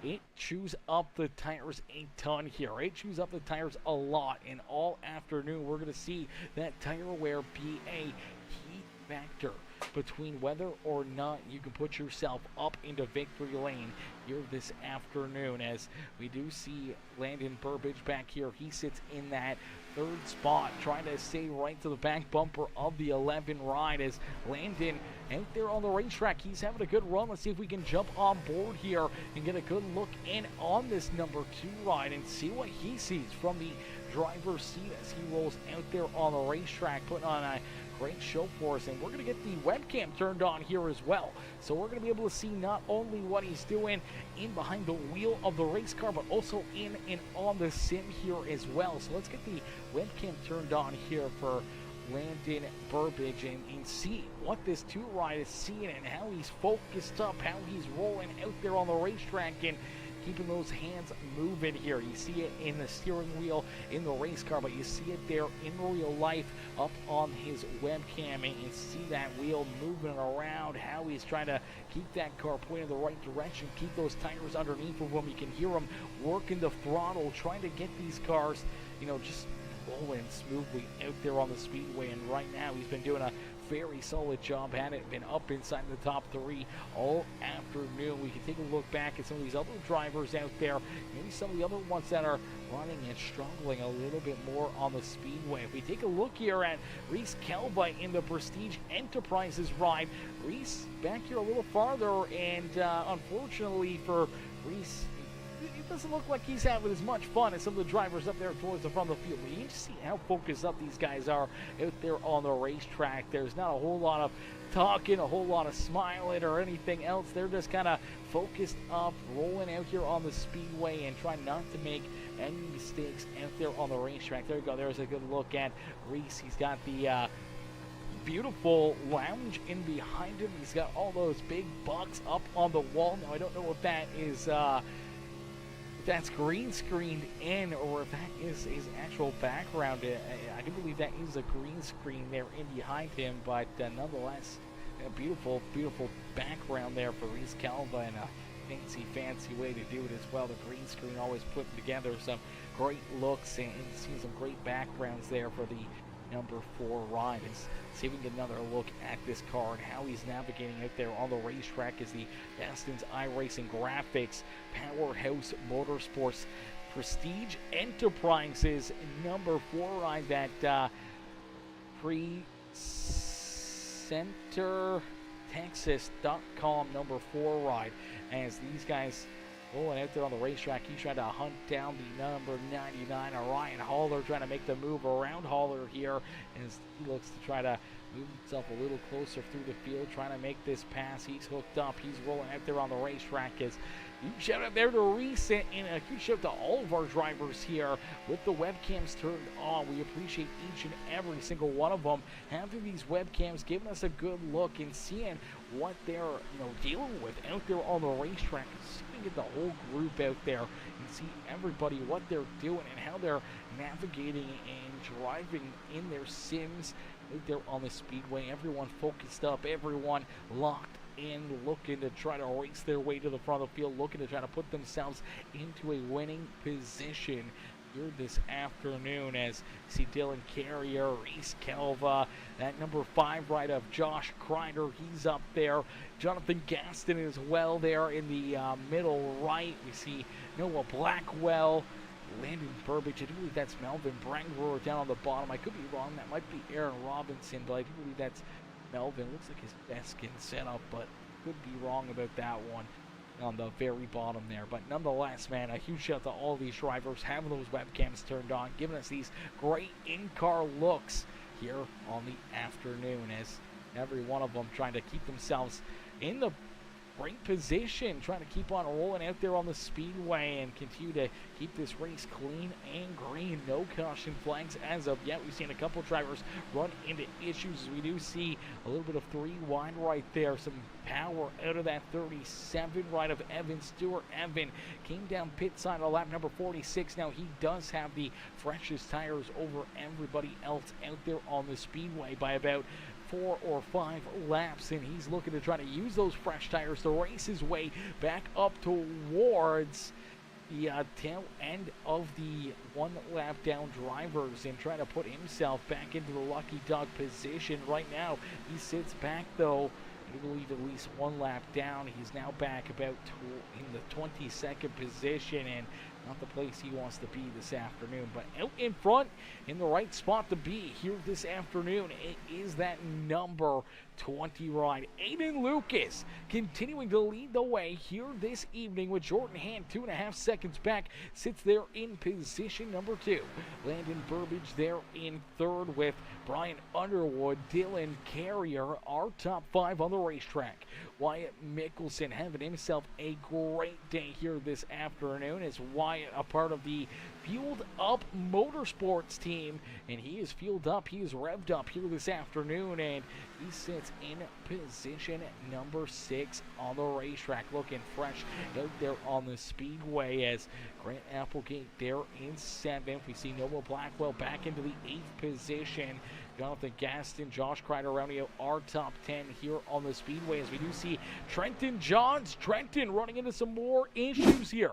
it chews up the tires a ton here. It chews up the tires a lot, and all afternoon we're going to see that tire wear be a heat factor between whether or not you can put yourself up into victory lane here this afternoon, as we do see Landon Burbage back here. He sits in that third spot, trying to stay right to the back bumper of the 11 ride as Landon out there on the racetrack. He's having a good run. Let's see if we can jump on board here and get a good look in on this number 2 ride and see what he sees from the driver's seat as he rolls out there on the racetrack, putting on a great show for us. And we're going to get the webcam turned on here as well, so we're going to be able to see not only what he's doing in behind the wheel of the race car, but also in and on the sim here as well. So let's get the webcam turned on here for Landon Burbidge and see what this 2 ride is seeing and how he's focused up, how he's rolling out there on the racetrack and keeping those hands moving here. You see it in the steering wheel in the race car, but you see it there in real life up on his webcam, and you see that wheel moving around, how he's trying to keep that car pointed in the right direction, keep those tires underneath of him. You can hear him working the throttle, trying to get these cars, just rolling smoothly out there on the speedway. And right now he's been doing a very solid job at it, been up inside the top 3 all afternoon. We can take a look back at some of these other drivers out there, maybe some of the other ones that are running and struggling a little bit more on the speedway. If we take a look here at Reese Calva in the Prestige Enterprises ride, Reese back here a little farther, and unfortunately for Reese, it doesn't look like he's having as much fun as some of the drivers up there towards the front of the field. But you can see how focused up these guys are out there on the racetrack. There's not a whole lot of talking, a whole lot of smiling or anything else. They're just kind of focused up, rolling out here on the speedway and trying not to make any mistakes out there on the racetrack. There you go. There's a good look at Reese. He's got the beautiful lounge in behind him. He's got all those big bucks up on the wall. Now, I don't know if that is if that's green screened in or if that is his actual background. I do believe that is a green screen there in behind him, but nonetheless, a beautiful, beautiful background there for Reese Calva, and a fancy way to do it as well. The green screen always putting together some great looks and seeing some great backgrounds there for the number 4 ride. Let's see if we can get another look at this car and how he's navigating out there on the racetrack as the Baston's iRacing Graphics Powerhouse Motorsports Prestige Enterprises number 4 ride, that pre-center TeXASS.com number 4 ride, as these guys rolling out there on the racetrack. He's trying to hunt down the number 99, Ryan Haller, trying to make the move around Haller here as he looks to try to move himself a little closer through the field, trying to make this pass. He's hooked up. He's rolling out there on the racetrack. As huge shout out there to Reese, and a huge shout out to all of our drivers here with the webcams turned on. We appreciate each and every single one of them having these webcams, giving us a good look and seeing what they're dealing with out there on the racetrack. So we can get the whole group out there and see everybody what they're doing and how they're navigating and driving in their sims out there on the speedway. Everyone focused up, everyone locked in, looking to try to race their way to the front of the field, looking to try to put themselves into a winning position here this afternoon. As you see Dylan Carrier, Reese Calva, that number 5 ride of Josh Kreider, he's up there. Jonathan Gaston as well there in the middle right. We see Noah Blackwell, Landon Burbidge. I do believe that's Melvin Brangler down on the bottom. I could be wrong. That might be Aaron Robinson, but I do believe that's Melvin. Looks like his Baskin setup, but could be wrong about that one on the very bottom there. But nonetheless, man, a huge shout out to all these drivers having those webcams turned on, giving us these great in-car looks here on the afternoon, as every one of them trying to keep themselves in the great position, trying to keep on rolling out there on the speedway and continue to keep this race clean and green. No caution flags as of yet. We've seen a couple drivers run into issues. We do see a little bit of 3 wide right there, some power out of that 37 right of Evan Stewart. Evan came down pit side on lap number 46. Now he does have the freshest tires over everybody else out there on the speedway by about 4 or 5 laps, and he's looking to try to use those fresh tires to race his way back up towards the tail end of the 1 lap down drivers and try to put himself back into the lucky dog position. Right now he sits back though, I believe at least 1 lap down. He's now back about in the 22nd position, and not the place he wants to be this afternoon, but out in front in the right spot to be here this afternoon. It is that number 20 ride, Aiden Lucas, continuing to lead the way here this evening with Jordan Hand 2.5 seconds back, sits there in position number 2. Landon Burbage there in third with Brian Underwood, Dylan Carrier, our top 5 on the racetrack. Wyatt Mickelson having himself a great day here this afternoon as Wyatt a part of the Fueled Up Motorsports team, and he is fueled up, he is revved up here this afternoon, and he sits in position number 6 on the racetrack, looking fresh out there on the speedway as Grant Applegate there in 7th. We see Noah Blackwell back into the 8th position. Jonathan Gaston, Josh Kreider rounding out our top 10 here on the speedway as we do see Trenton Johns. Trenton running into some more issues here.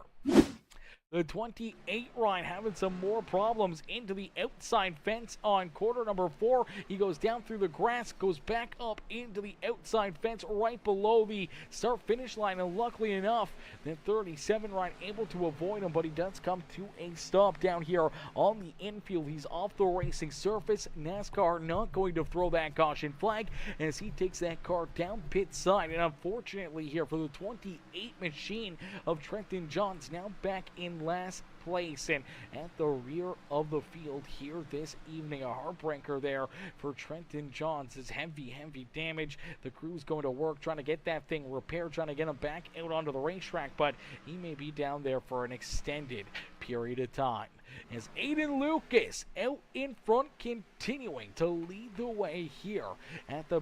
The 28 ride having some more problems into the outside fence on quarter number 4. He goes down through the grass, goes back up into the outside fence right below the start-finish line, and luckily enough, the 37 ride able to avoid him, but he does come to a stop down here on the infield. He's off the racing surface. NASCAR not going to throw that caution flag as he takes that car down pit side, and unfortunately here for the 28 machine of Trenton Johns, now back in last place and at the rear of the field here this evening. A heartbreaker there for Trenton Johns. Is heavy damage. The crew's going to work trying to get that thing repaired, trying to get him back out onto the racetrack, but he may be down there for an extended period of time. As Aiden Lucas out in front, continuing to lead the way here at the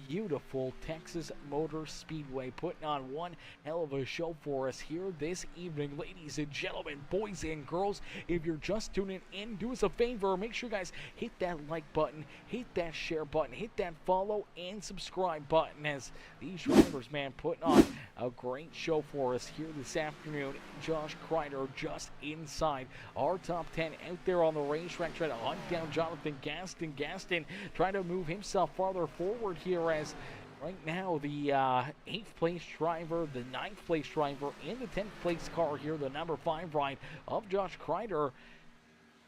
beautiful Texas Motor Speedway, putting on one hell of a show for us here this evening. Ladies and gentlemen, boys and girls, if you're just tuning in, do us a favor, make sure you guys hit that like button, hit that share button, hit that follow and subscribe button as these drivers, man, putting on a great show for us here this afternoon. Josh Kreider just inside our top 10 out there on the racetrack, trying to hunt down Jonathan Gaston. Gaston trying to move himself farther forward here as right now the 8th place driver, the 9th place driver, and the 10th place car here, the number 5 ride of Josh Kreider,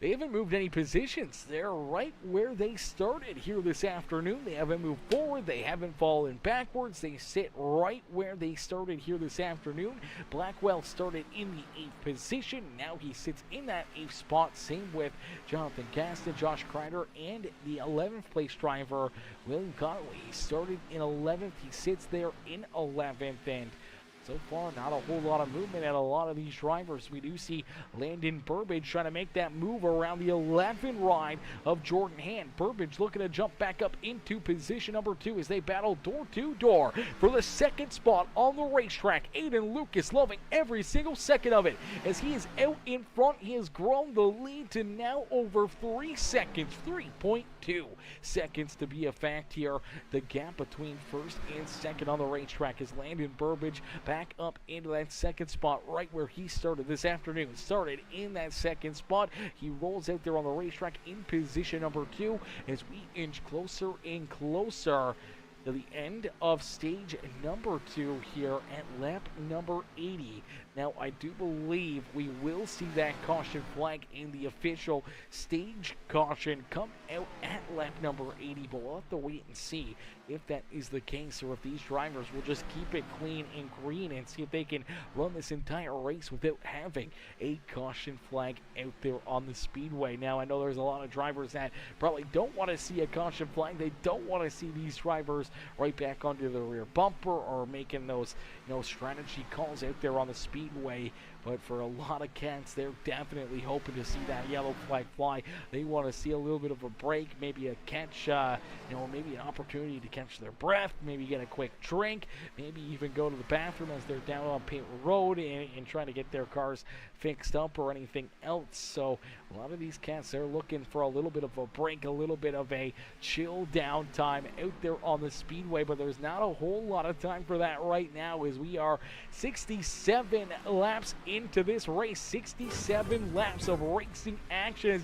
they haven't moved any positions. They're right where they started here this afternoon. They haven't moved forward. They haven't fallen backwards. They sit right where they started here this afternoon. Blackwell started in the 8th position. Now he sits in that 8th spot. Same with Jonathan Gaston, Josh Kreider, and the 11th place driver, William Connolly. He started in 11th. He sits there in 11th, and so far, not a whole lot of movement at a lot of these drivers. We do see Landon Burbage trying to make that move around the 11 ride of Jordan Hand. Burbage looking to jump back up into position number 2 as they battle door to door for the 2nd spot on the racetrack. Aiden Lucas loving every single second of it as he is out in front. He has grown the lead to now over 3 seconds, 3.2 seconds to be a fact here. The gap between 1st and 2nd on the racetrack is Landon Burbage back up into that 2nd spot right where he started this afternoon. Started in that 2nd spot. He rolls out there on the racetrack in position number 2 as we inch closer and closer to the end of stage number 2 here at lap number 80. Now, I do believe we will see that caution flag in the official stage caution come out at lap number 80, but we'll have to wait and see if that is the case or if these drivers will just keep it clean and green and see if they can run this entire race without having a caution flag out there on the speedway. Now, I know there's a lot of drivers that probably don't want to see a caution flag. They don't want to see these drivers right back onto the rear bumper or making those, strategy calls out there on the speedway. But for a lot of cats, they're definitely hoping to see that yellow flag fly. They want to see a little bit of a break, maybe a catch, maybe an opportunity to catch their breath, maybe get a quick drink, maybe even go to the bathroom as they're down on pit road and trying to get their cars fixed up or anything else. So a lot of these cats, they're looking for a little bit of a break, a little bit of a chill down time out there on the speedway, but there's not a whole lot of time for that right now as we are 67 laps into this race. 67 laps of racing action.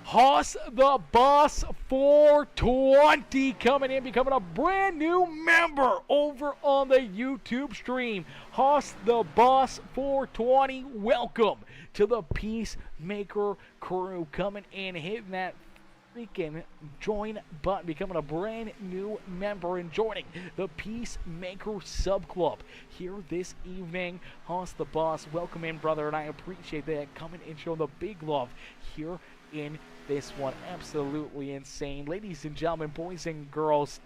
Hoss the Boss 420 coming in, becoming a brand new member over on the YouTube stream. Hoss the Boss 420, welcome to the Peacemaker crew, coming in, hitting that freaking join button, becoming a brand new member and joining the Peacemaker sub club here this evening. Hoss the Boss, welcome in, brother, and I appreciate that, coming and showing the big love here in this one. Absolutely insane. Ladies and gentlemen, boys and girls,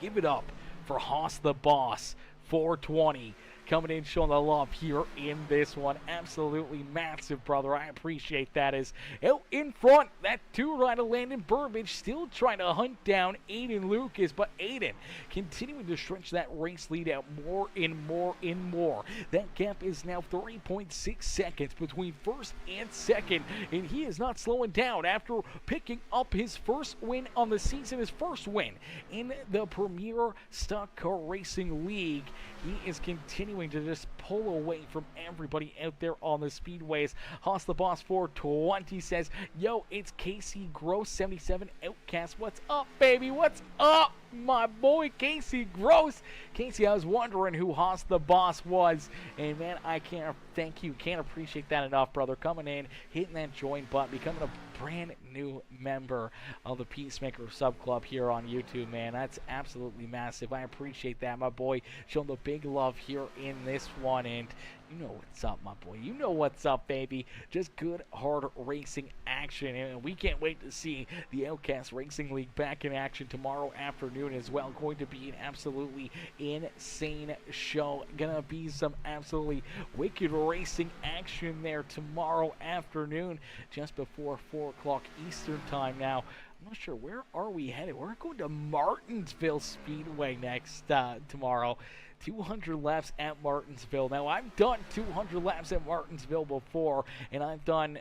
give it up for Hoss the Boss 420 coming in, showing the love here in this one. Absolutely massive, brother. I appreciate that. As out in front, that two-rider Landon Burbage still trying to hunt down Aiden Lucas, but Aiden continuing to stretch that race lead out more and more and more. That gap is now 3.6 seconds between first and second, and he is not slowing down after picking up his first win on the season, his first win in the Premier Stock Car Racing League. He is continuing to just pull away from everybody out there on the speedways. Hoss the Boss 420 says, yo, it's Casey Gross 77 Outcast. What's up, baby? What's up, my boy Casey Gross? Casey, I was wondering who Hoss the Boss was, and man, I can't thank you, can't appreciate that enough, brother. Coming in, hitting that join button, becoming a brand new member of the Peacemaker sub club here on YouTube, man. That's absolutely massive. I appreciate that, my boy, showing the big love here in this one. And you know what's up, my boy. You know what's up, baby. Just good, hard racing action. And we can't wait to see the Outcast Racing League back in action tomorrow afternoon as well. Going to be an absolutely insane show. Gonna be some absolutely wicked racing action there tomorrow afternoon, just before 4 o'clock Eastern time now. I'm not sure, where are we headed? We're going to Martinsville Speedway next tomorrow. 200 laps at Martinsville. Now, I've done 200 laps at Martinsville before, and I've done,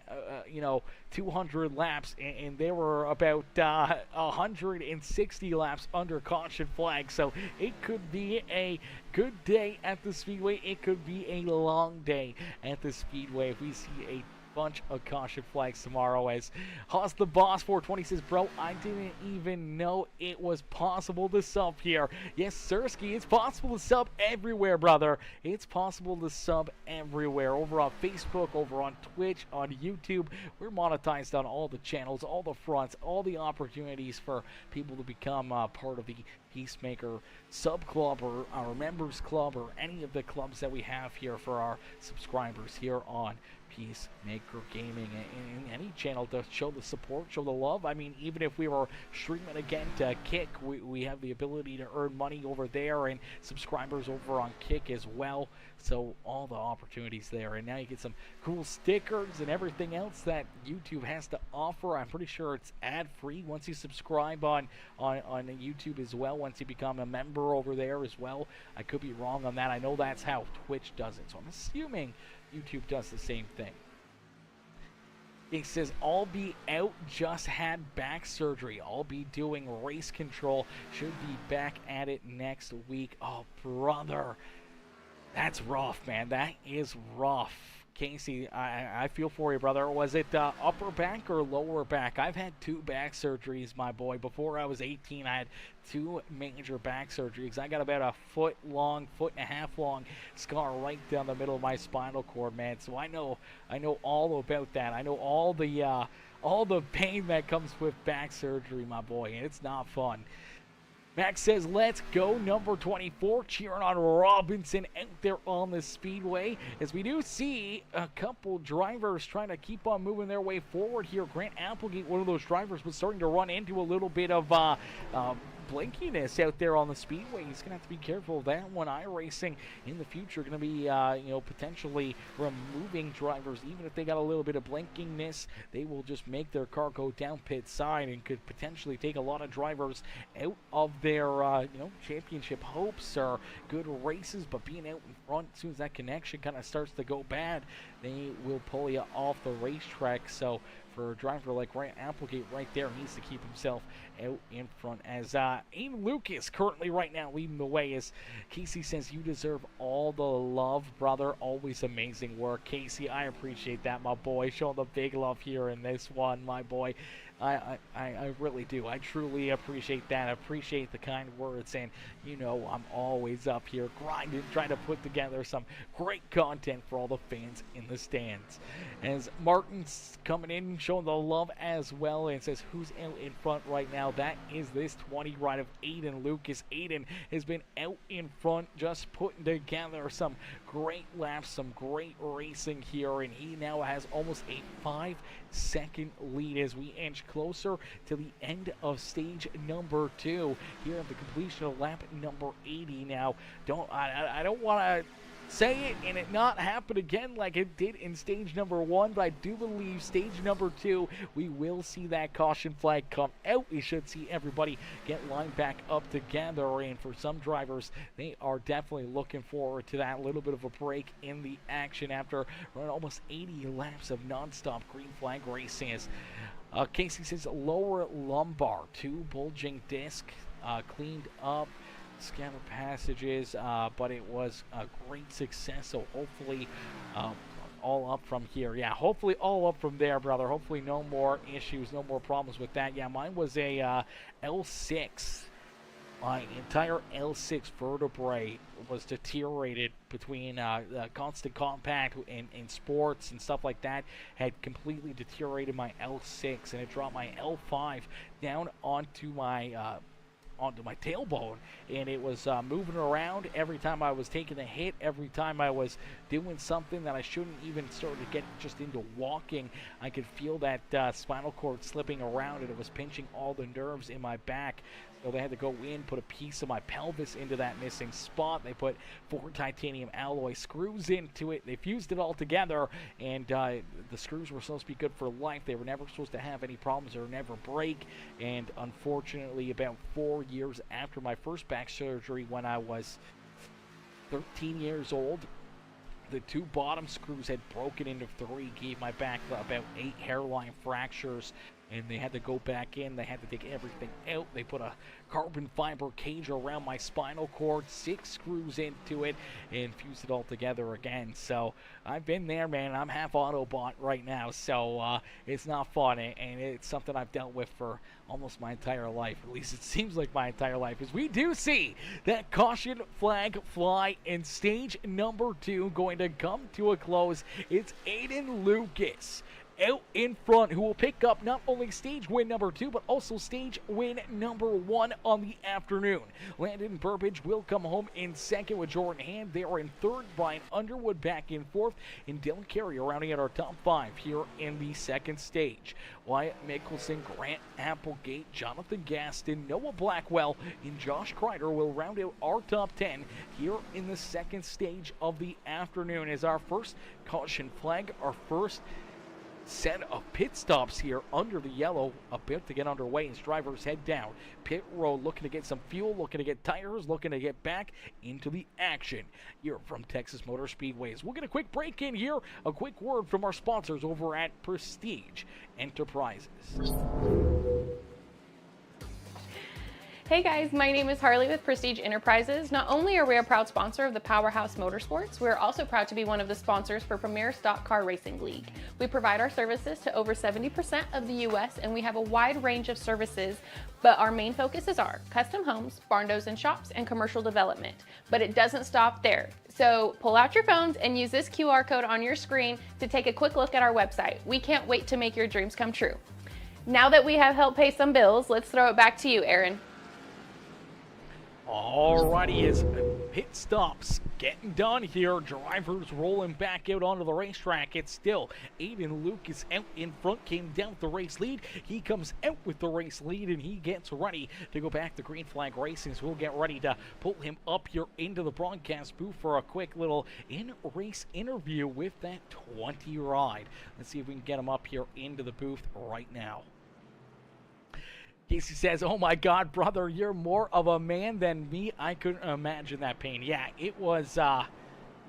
200 laps, and they were about 160 laps under caution flag. So it could be a good day at the Speedway. It could be a long day at the Speedway if we see a bunch of caution flags tomorrow. As Hoss the Boss 420 says, bro, I didn't even know it was possible to sub here. Yes, Sirski, it's possible to sub everywhere, brother. It's possible to sub everywhere. Over on Facebook, over on Twitch, on YouTube. We're monetized on all the channels, all the fronts, all the opportunities for people to become part of the Peacemaker sub club or our members club or any of the clubs that we have here for our subscribers here on Peacemaker Gaming, and any channel to show the support, show the love. I mean, even if we were streaming again to Kick, we have the ability to earn money over there, and subscribers over on Kick as well. So all the opportunities there, and now you get some cool stickers and everything else that YouTube has to offer. I'm pretty sure it's ad-free once you subscribe on YouTube as well, once you become a member over there as well. I could be wrong on that. I know that's how Twitch does it, so I'm assuming YouTube does the same thing. He says, I'll be out, just had back surgery. I'll be doing race control. Should be back at it next week. Oh, brother. That's rough, man. That is rough. Casey, I feel for you, brother. Was it upper back or lower back? I've had 2 back surgeries, my boy. Before I was 18, I had 2 major back surgeries. I got about a foot and a half long scar right down the middle of my spinal cord, man. So I know all about that. I know all the pain that comes with back surgery, my boy, and it's not fun. Max says, let's go, number 24, cheering on Robinson out there on the Speedway, as we do see a couple drivers trying to keep on moving their way forward here. Grant Applegate, one of those drivers, was starting to run into a little bit of blinkiness out there on the Speedway. He's going to have to be careful of that one. iRacing in the future going to be, potentially removing drivers. Even if they got a little bit of blinkiness, they will just make their car go down pit side and could potentially take a lot of drivers out of their, championship hopes or good races. But being out in front, as soon as that connection kind of starts to go bad, they will pull you off the racetrack. So for a driver like Ryan Applegate right there. Needs to keep himself out in front as Aiden Lucas currently right now leading the way as Casey says, you deserve all the love, brother. Always amazing work. Casey, I appreciate that, my boy. Showing the big love here in this one, my boy. I really do. I truly appreciate that. I appreciate the kind words, and you know I'm always up here grinding, trying to put together some great content for all the fans in the stands. As Martin's coming in, showing the love as well, and says who's out in front right now. That is this 20 ride of Aiden Lucas. Aiden has been out in front, just putting together some great laps, some great racing here, and he now has almost a 5-second lead as we inch closer to the end of stage number 2 here at the completion of lap number 80. Now, I don't want to say it and it not happen again like it did in stage number 1, but I do believe stage number 2 we will see that caution flag come out. We should see everybody get lined back up together, and for some drivers they are definitely looking forward to that little bit of a break in the action after running almost 80 laps of non-stop green flag racing. As Casey says lower lumbar, 2 bulging disc, cleaned up, scatter passages, but it was a great success, so hopefully all up from here. Yeah, hopefully all up from there, brother. Hopefully no more issues, no more problems with that. Yeah, mine was a L6. My entire L6 vertebrae was deteriorated between constant contact in sports and stuff like that. Had completely deteriorated my L6, and it dropped my L5 down onto my tailbone, and it was moving around every time I was taking a hit, every time I was doing something that I shouldn't even start to get just into walking. I could feel that spinal cord slipping around, and it was pinching all the nerves in my back. So they had to go in, put a piece of my pelvis into that missing spot. They put 4 titanium alloy screws into it. They fused it all together, and the screws were supposed to be good for life. They were never supposed to have any problems or never break. And unfortunately, about 4 years after my first back surgery, when I was 13 years old, the 2 bottom screws had broken into 3, gave my back about 8 hairline fractures, and they had to go back in. They had to take everything out. They put a carbon fiber cage around my spinal cord, 6 screws into it, and fused it all together again. So I've been there, man. I'm half Autobot right now, so it's not fun, and it's something I've dealt with for almost my entire life. At least it seems like my entire life, as we do see that caution flag fly in stage number 2 going to come to a close. It's Aiden Lucas out in front, who will pick up not only stage win number 2, but also stage win number 1 on the afternoon. Landon Burbage will come home in second with Jordan Hand. They are in third, Brian Underwood back in fourth, and Dylan Carey rounding out our top 5 here in the second stage. Wyatt Mickelson, Grant Applegate, Jonathan Gaston, Noah Blackwell, and Josh Kreider will round out our top 10 here in the second stage of the afternoon as our first caution flag, our first set of pit stops here under the yellow about to get underway as drivers head down pit road, looking to get some fuel, looking to get tires, looking to get back into the action here from Texas Motor Speedways. We'll get a quick break in here, a quick word from our sponsors over at Prestige Enterprises. Hey guys, my name is Harley with Prestige Enterprises. Not only are we a proud sponsor of the Powerhouse Motorsports, we're also proud to be one of the sponsors for Premier Stock Car Racing League. We provide our services to over 70% of the US, and we have a wide range of services, but our main focuses are custom homes, barn doors and shops, and commercial development. But it doesn't stop there. So pull out your phones and use this QR code on your screen to take a quick look at our website. We can't wait to make your dreams come true. Now that we have helped pay some bills, let's throw it back to you, Aaron. Alrighty, as pit stops getting done here, drivers rolling back out onto the racetrack. It's still Aiden Lucas out in front, came down with the race lead. He comes out with the race lead, and he gets ready to go back to green flag racing. So we'll get ready to pull him up here into the broadcast booth for a quick little in-race interview with that 20 ride. Let's see if we can get him up here into the booth right now. Casey says, oh my God, brother, you're more of a man than me. I couldn't imagine that pain. Yeah, it was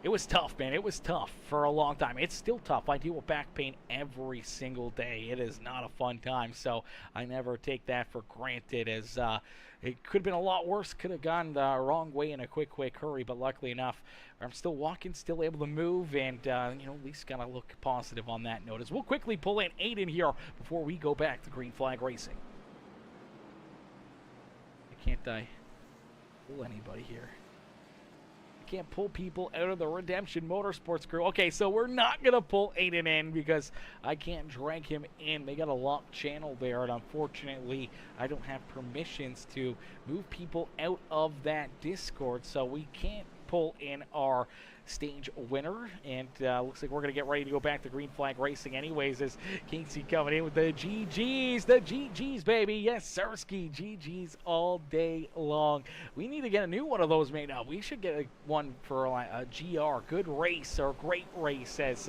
It was tough, man. It was tough for a long time. It's still tough. I deal with back pain every single day. It is not a fun time, so I never take that for granted, as it could have been a lot worse. Could have gone the wrong way in a quick hurry, but luckily enough, I'm still walking, still able to move, and, you know, at least got to look positive on that note. As we'll quickly pull in Aiden here before we go back to Green Flag Racing. Can't I pull anybody here? Can't pull people out of the Redemption Motorsports crew. Okay, so we're not going to pull Aiden in because I can't drag him in. They got a locked channel there, and unfortunately, I don't have permissions to move people out of that Discord, so we can't pull in our stage winner, and looks like we're going to get ready to go back to Green Flag Racing anyways, as Casey coming in with the GGs, baby. Yes, Sirski, GGs all day long. We need to get a new one of those made up. We should get one for a GR, good race, or great race, as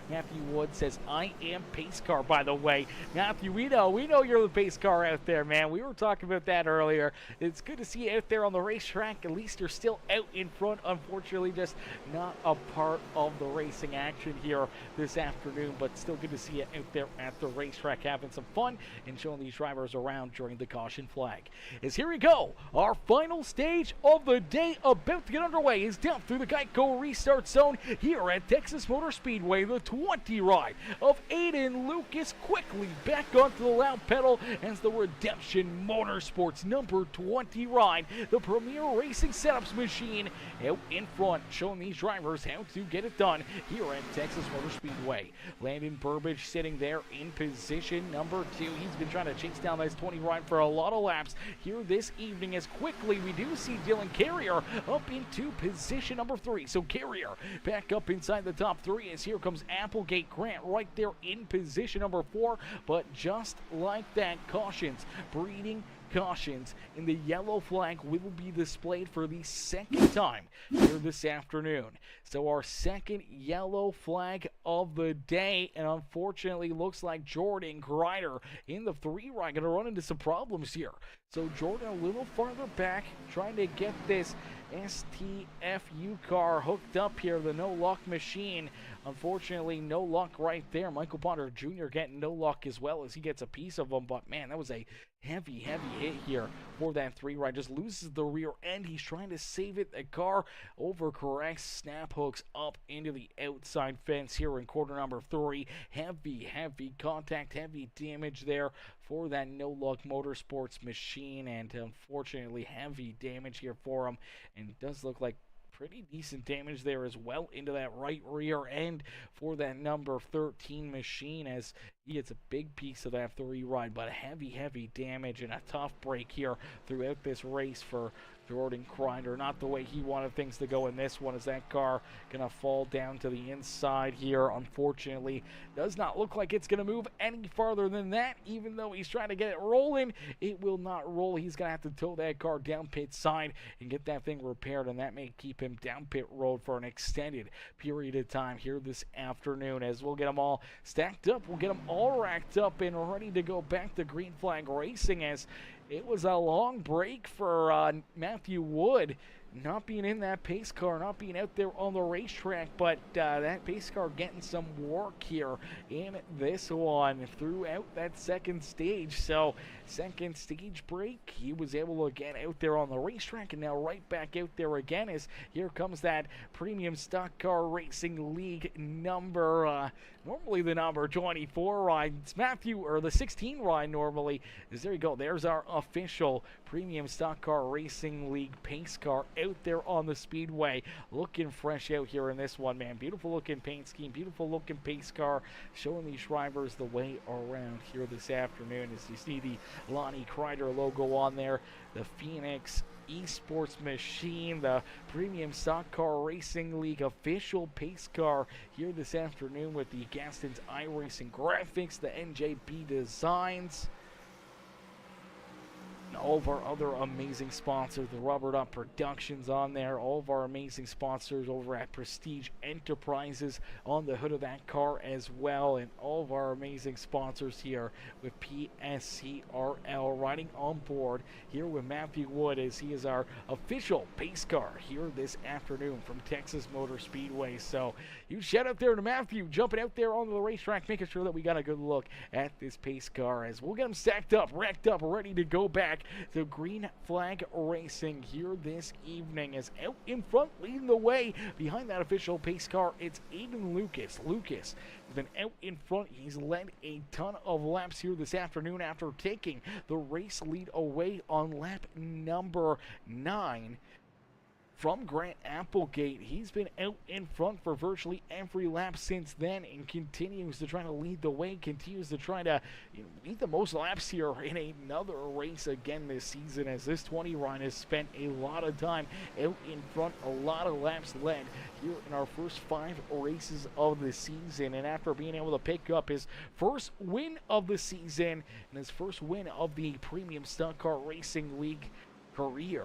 Matthew Wood says. I am pace car, by the way. Matthew, we know you're the pace car out there, man. We were talking about that earlier. It's good to see you out there on the racetrack. At least you're still out in front. Unfortunately, just not a part of the racing action here this afternoon, but still good to see you out there at the racetrack having some fun and showing these drivers around during the caution flag. As here we go, our final stage of the day about to get underway is down through the Geico restart zone here at Texas Motor Speedway. The 20 ride of Aiden Lucas quickly back onto the loud pedal as the Redemption Motorsports number 20 ride, the premier racing setups machine, out in front, showing these drivers how to get it done here at Texas Motor Speedway. Landon Burbage sitting there in position number 2. He's been trying to chase down this 20 ride for a lot of laps here this evening, as quickly we do see Dylan Carrier up into position number 3. So Carrier back up inside the top 3, as here comes Applegate Grant right there in position number 4. But just like that, cautions, breeding cautions in the yellow flag will be displayed for the second time here this afternoon. So our second yellow flag of the day, and unfortunately looks like Jordan Grider in the 3 ride going to run into some problems here. So Jordan a little farther back, trying to get this STFU car hooked up here, the no luck machine. Unfortunately, no luck right there. Michael Potter Jr. getting no luck as well, as he gets a piece of them. But man, that was a heavy hit here for that 3 ride. Just loses the rear end. He's trying to save it. The car overcorrects, snap hooks up into the outside fence here in quarter number 3. Heavy contact, heavy damage there for that no luck motorsports machine, and unfortunately heavy damage here for him. And it does look like pretty decent damage there as well into that right rear end for that number 13 machine, as he gets a big piece of that 3 ride. But heavy damage and a tough break here throughout this race for Jordan Grider. Not the way he wanted things to go in this one, as that car gonna fall down to the inside here. Unfortunately, does not look like it's gonna move any farther than that. Even though he's trying to get it rolling, it will not roll. He's gonna have to tow that car down pit side and get that thing repaired, and that may keep him down pit road for an extended period of time here this afternoon. As we'll get them all stacked up, we'll get them all racked up and ready to go back to Green Flag Racing, as it was a long break for Matthew Wood, not being in that pace car, not being out there on the racetrack, but that pace car getting some work here in this one throughout that second stage. So second stage break, he was able to get out there on the racetrack, and now right back out there again, as here comes that Premium Stock Car Racing League number, normally the number 24 ride. It's Matthew, or the 16 ride normally. Is there you go. There's our official Premium Stock Car Racing League pace car out there on the speedway, looking fresh out here in this one, man. Beautiful looking paint scheme, beautiful looking pace car, showing these drivers the way around here this afternoon. As you see the Lonnie Kreider logo on there, the Phoenix Esports machine, the Premium Stock Car Racing League official pace car here this afternoon with the Gaston's iRacing graphics, the NJB designs. all of our other amazing sponsors, the Rubber Duck Productions on there, all of our amazing sponsors over at Prestige Enterprises on the hood of that car as well, and all of our amazing sponsors here with PSCRL riding on board here with Matthew Wood as he is our official pace car here this afternoon from Texas Motor Speedway. So huge shout out there to Matthew jumping out there onto the racetrack, making sure that we got a good look at this pace car as we'll get them stacked up, racked up, ready to go back to Green Flag Racing here this evening. As out in front, leading the way behind that official pace car, it's Aiden Lucas. Lucas has been out in front. He's led a ton of laps here this afternoon after taking the race lead away on lap number 9. From Grant Applegate. He's been out in front for virtually every lap since then and continues to try to lead the way, continues to try to lead the most laps here in another race again this season, as this 20 run has spent a lot of time out in front, a lot of laps led here in our first 5 races of the season. And after being able to pick up his first win of the season and his first win of the Premium Stock Car Racing League career,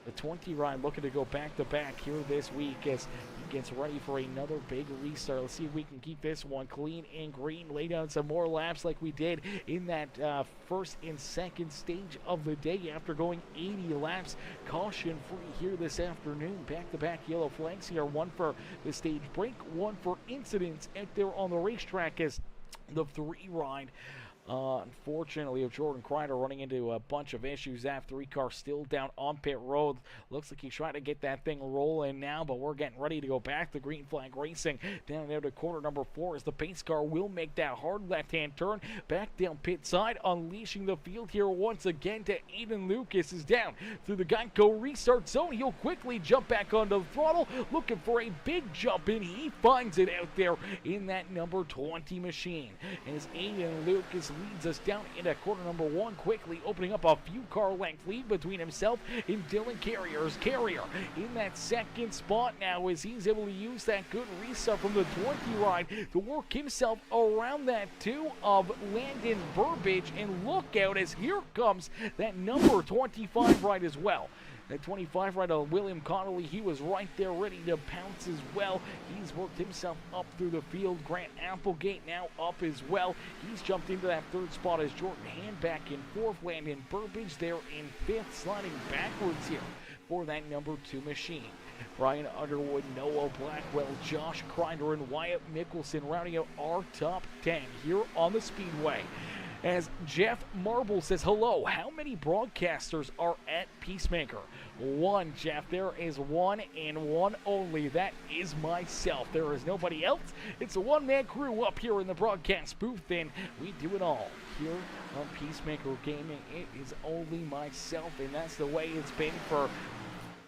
the 20 ride looking to go back-to-back here this week as he gets ready for another big restart. Let's see if we can keep this one clean and green, lay down some more laps like we did in that first and second stage of the day after going 80 laps caution-free here this afternoon. Back-to-back yellow flags here, one for the stage break, one for incidents out there on the racetrack as the 3 ride. Unfortunately, of Jordan Kreider running into a bunch of issues. That 3 car still down on pit road. Looks like he's trying to get that thing rolling now, but we're getting ready to go back to Green Flag Racing. Down there to corner number 4 as the pace car will make that hard left-hand turn back down pit side, unleashing the field here once again to Aiden Lucas. Is down through the Geico restart zone. He'll quickly jump back onto the throttle, looking for a big jump, and he finds it out there in that number 20 machine. As Aiden Lucas leads us down into corner number 1, quickly opening up a few car length lead between himself and Dylan Carrier's Carrier in that second spot now as he's able to use that good restart from the 20 ride to work himself around that 2 of Landon Burbage, and look out as here comes that number 25 ride as well. That 25 right of William Connolly, he was right there ready to pounce as well. He's worked himself up through the field. Grant Applegate now up as well. He's jumped into that 3rd spot as Jordan Hand back in 4th. Landon Burbage there in 5th, sliding backwards here for that number 2 machine. Brian Underwood, Noah Blackwell, Josh Kreider, and Wyatt Mickelson rounding out our top 10 here on the Speedway. As Jeff Marble says, hello, how many broadcasters are at Peacemaker? 1, Jeff. There is 1 and 1 only. That is myself. There is nobody else. It's a one-man crew up here in the broadcast booth, and we do it all here on Peacemaker Gaming. It is only myself, and that's the way it's been for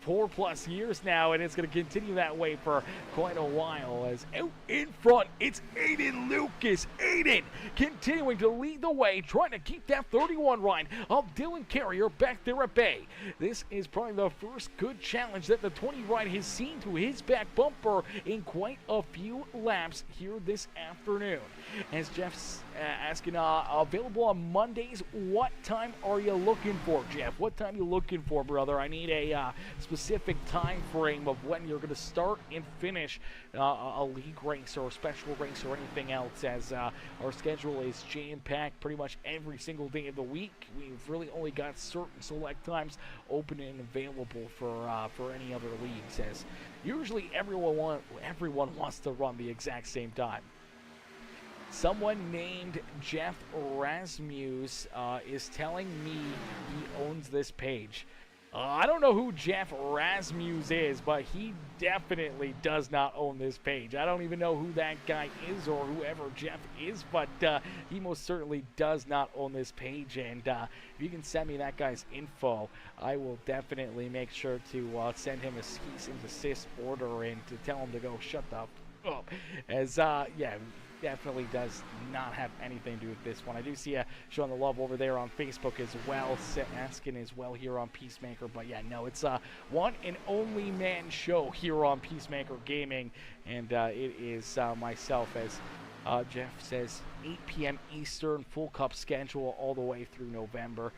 4+ years now, and it's going to continue that way for quite a while. As out in front, it's Aiden Lucas. Aiden continuing to lead the way, trying to keep that 31 ride of Dylan Carrier back there at bay. This is probably the first good challenge that the 20 ride has seen to his back bumper in quite a few laps here this afternoon. As Jeff's asking, available on Mondays, what time are you looking for, Jeff? What time are you looking for, brother? I need a specific time frame of when you're going to start and finish a league race or a special race or anything else, as our schedule is jam-packed pretty much every single day of the week. We've really only got certain select times open and available for any other leagues, as usually everyone wants to run the exact same time. Someone named Jeff Rasmus is telling me he owns this page. I don't know who Jeff Rasmus is, but he definitely does not own this page. I don't even know who that guy is or whoever Jeff is, but he most certainly does not own this page. And if you can send me that guy's info, I will definitely make sure to send him a cease and desist order and to tell him to go shut the f up. As, yeah, definitely does not have anything to do with this one. I do see showing the love over there on Facebook as well, asking as well here on Peacemaker. But yeah, no, it's a one and only man show here on Peacemaker Gaming, and it is myself, as Jeff says, 8 p.m. Eastern, full cup schedule all the way through November.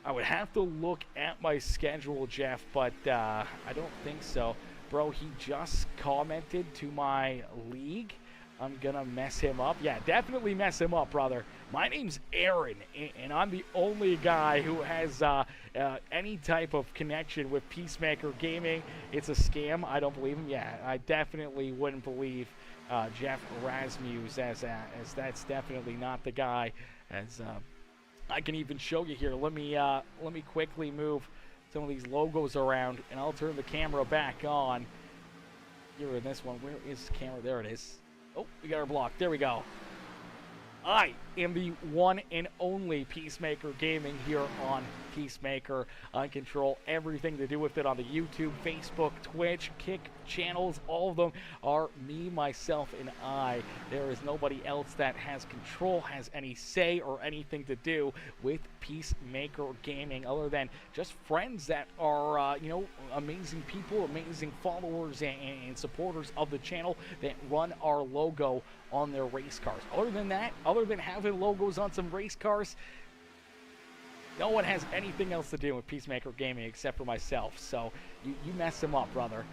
I would have to look at my schedule, Jeff, but I don't think so. Bro, he just commented to my league. I'm going to mess him up. Yeah, definitely mess him up, brother. My name's Aaron, and I'm the only guy who has any type of connection with Peacemaker Gaming. It's a scam. I don't believe him. Yeah, I definitely wouldn't believe Jeff Rasmus as that's definitely not the guy. As I can even show you here. Let me quickly move some of these logos around, and I'll turn the camera back on. Here in this one, where is the camera? There it is. Oh, we got our block. There we go. I am the one and only Peacemaker Gaming here on Peacemaker. I control everything to do with it on the YouTube, Facebook, Twitch, Kick channels. All of them are me, myself, and I. There is nobody else that has control, has any say, or anything to do with Peacemaker Gaming other than just friends that are, amazing people, amazing followers and supporters of the channel that run our logo on their race cars. Other than that, other than having logos on some race cars, no one has anything else to do with Peacemaker Gaming except for myself. So you mess them up, brother.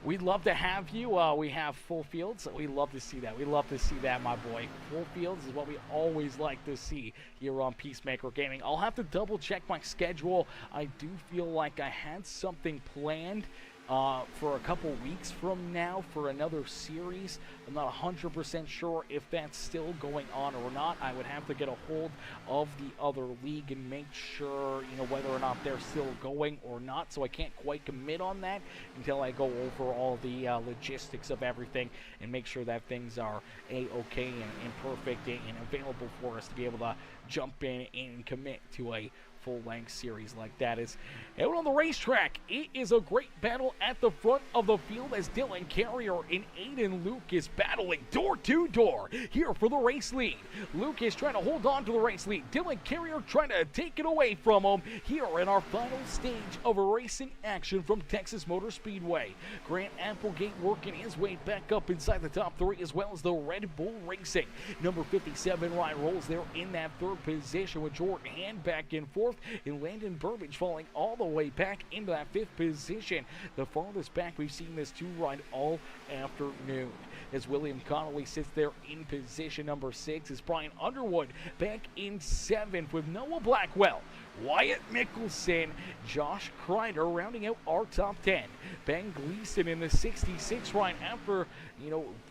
We'd love to have you. We have full fields. We love to see that. We love to see that, my boy. Full fields is what we always like to see here on Peacemaker Gaming. I'll have to double check my schedule. I do feel like I had something planned for a couple weeks from now for another series. I'm not 100% sure if that's still going on or not. I would have to get a hold of the other league and make sure, whether or not they're still going or not. So I can't quite commit on that until I go over all the logistics of everything and make sure that things are A-okay and perfect and available for us to be able to jump in and commit to a full-length series like that. Is out on the racetrack. It is a great battle at the front of the field as Dylan Carrier and Aiden Lucas battling door to door here for the race lead. Lucas trying to hold on to the race lead. Dylan Carrier trying to take it away from him here in our final stage of racing action from Texas Motor Speedway. Grant Applegate working his way back up inside the top three, as well as the Red Bull Racing. Number 57 Ryan Rolls there in that third position with Jordan Hand back and forth, and Landon Burbage falling all the way back into that fifth position. The farthest back we've seen this two ride all afternoon. As William Connolly sits there in position number 6, as Brian Underwood back in 7th with Noah Blackwell, Wyatt Mickelson, Josh Kreider rounding out our top 10. Ben Gleason in the 66 ride after,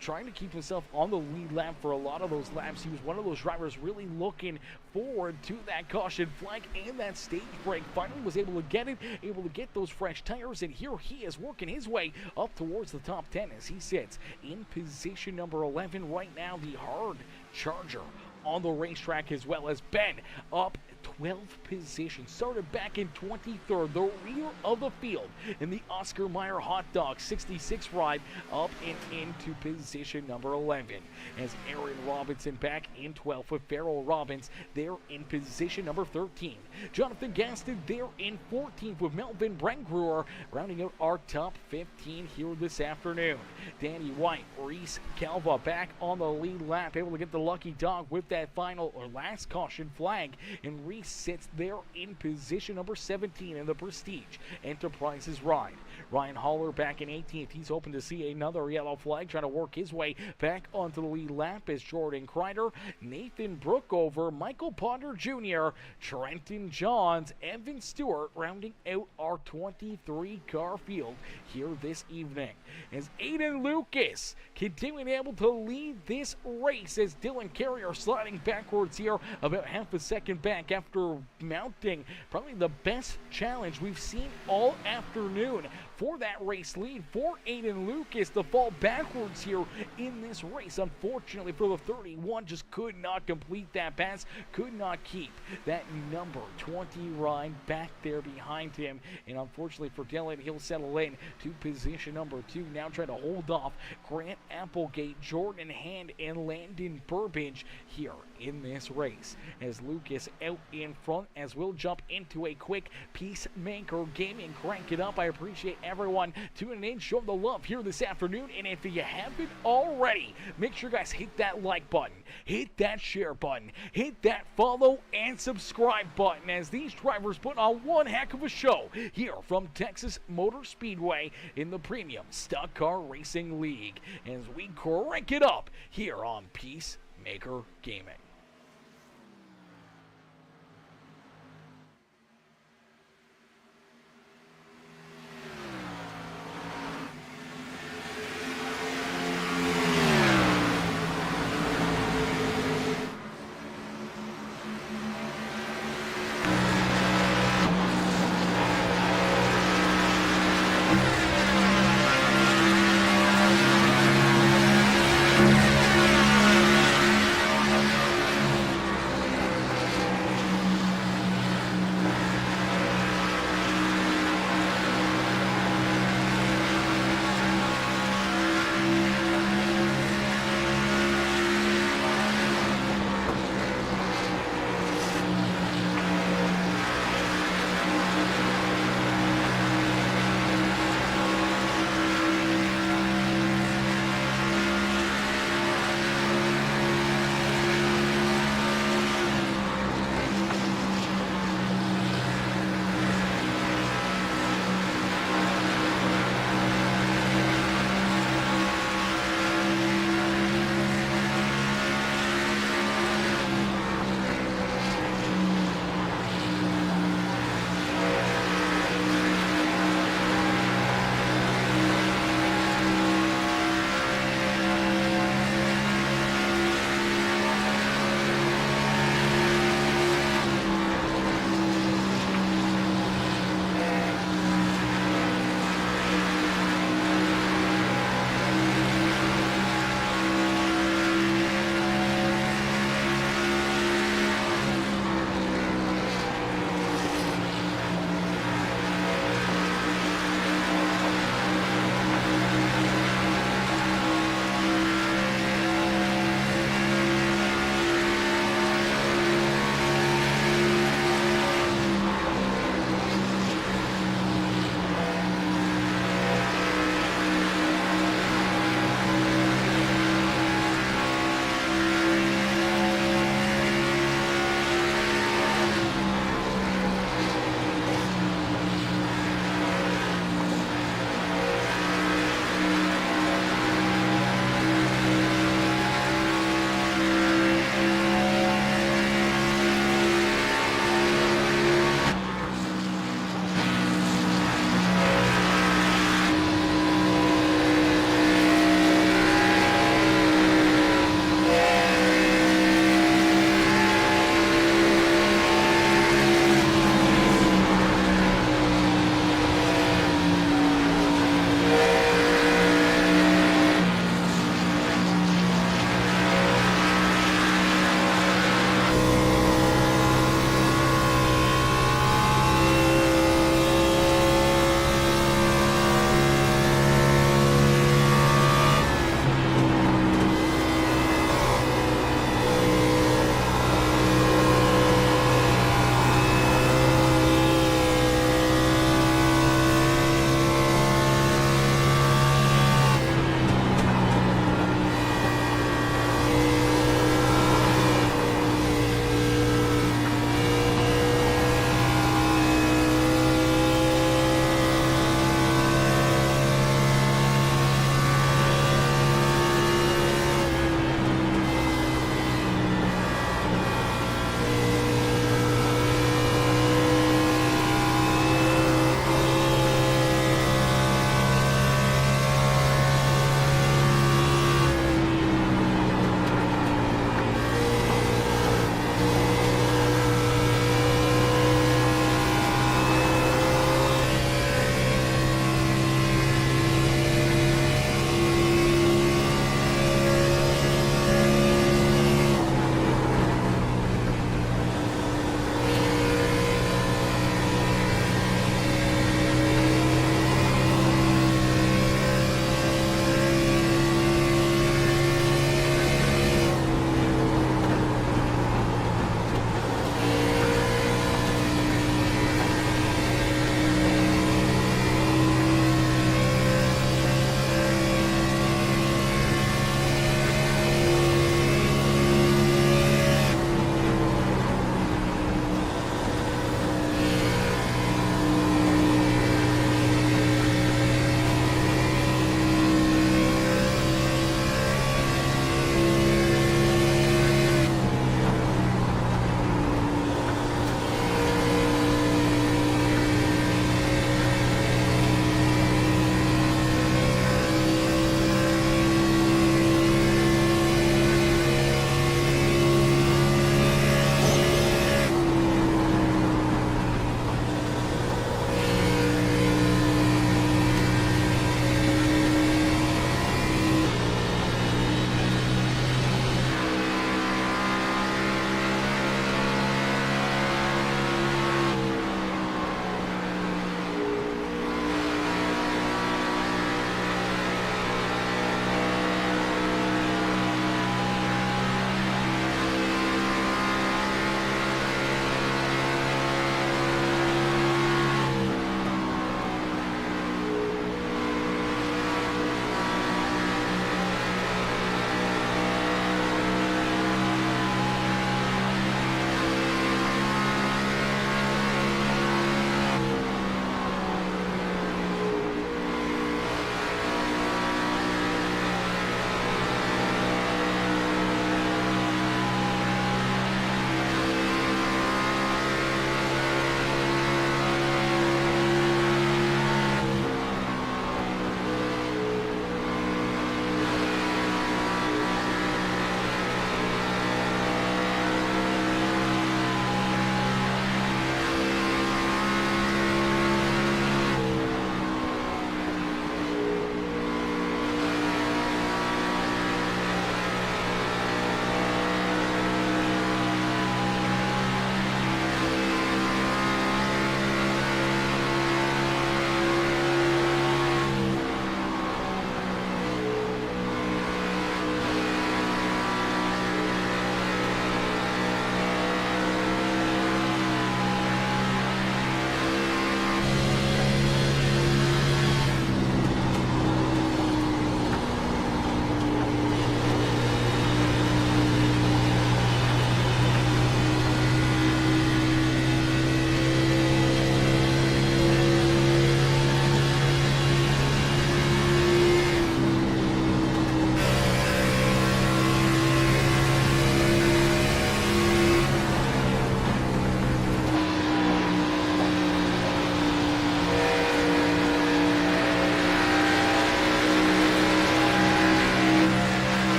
trying to keep himself on the lead lap for a lot of those laps. He was one of those drivers really looking forward to that caution flag and that stage break. Finally was able to get it, able to get those fresh tires, and here he is working his way up towards the top 10 as he sits in position number 11 right now, the hard charger on the racetrack, as well as Ben up 12th position, started back in 23rd, the rear of the field in the Oscar Mayer Hot Dog 66 ride, up and into position number 11, as Aaron Robinson back in 12th with Farrell Robbins there in position number 13. Jonathan Gaston there in 14th with Melvin Brengruer rounding out our top 15 here this afternoon. Danny White, Reese Calva back on the lead lap, able to get the lucky dog with that final or last caution flag, and Reese sits there in position number 17 in the Prestige Enterprises ride. Ryan Haller back in 18th. He's hoping to see another yellow flag, trying to work his way back onto the lead lap as Jordan Kreider, Nathan Brookover, Michael Potter Jr., Trenton Johns, Evan Stewart rounding out our 23 car field here this evening. As Aiden Lucas continuing able to lead this race as Dylan Carrier sliding backwards here about half a second back after mounting probably the best challenge we've seen all afternoon for that race lead for Aiden Lucas to fall backwards here in this race. Unfortunately for the 31, just could not complete that pass, could not keep that number 20 ride back there behind him, and unfortunately for Dylan, he'll settle in to position number 2, now trying to hold off Grant Applegate, Jordan Hand, and Landon Burbage here in this race as Lucas out in front as we'll jump into a quick Peacemaker Gaming. Crank it up. I appreciate everyone tuning in, showing the love here this afternoon. And if you haven't already, make sure, guys, hit that like button, hit that share button, hit that follow and subscribe button, as these drivers put on one heck of a show here from Texas Motor Speedway in the Premium Stock Car Racing League, as we crank it up here on Peacemaker Gaming.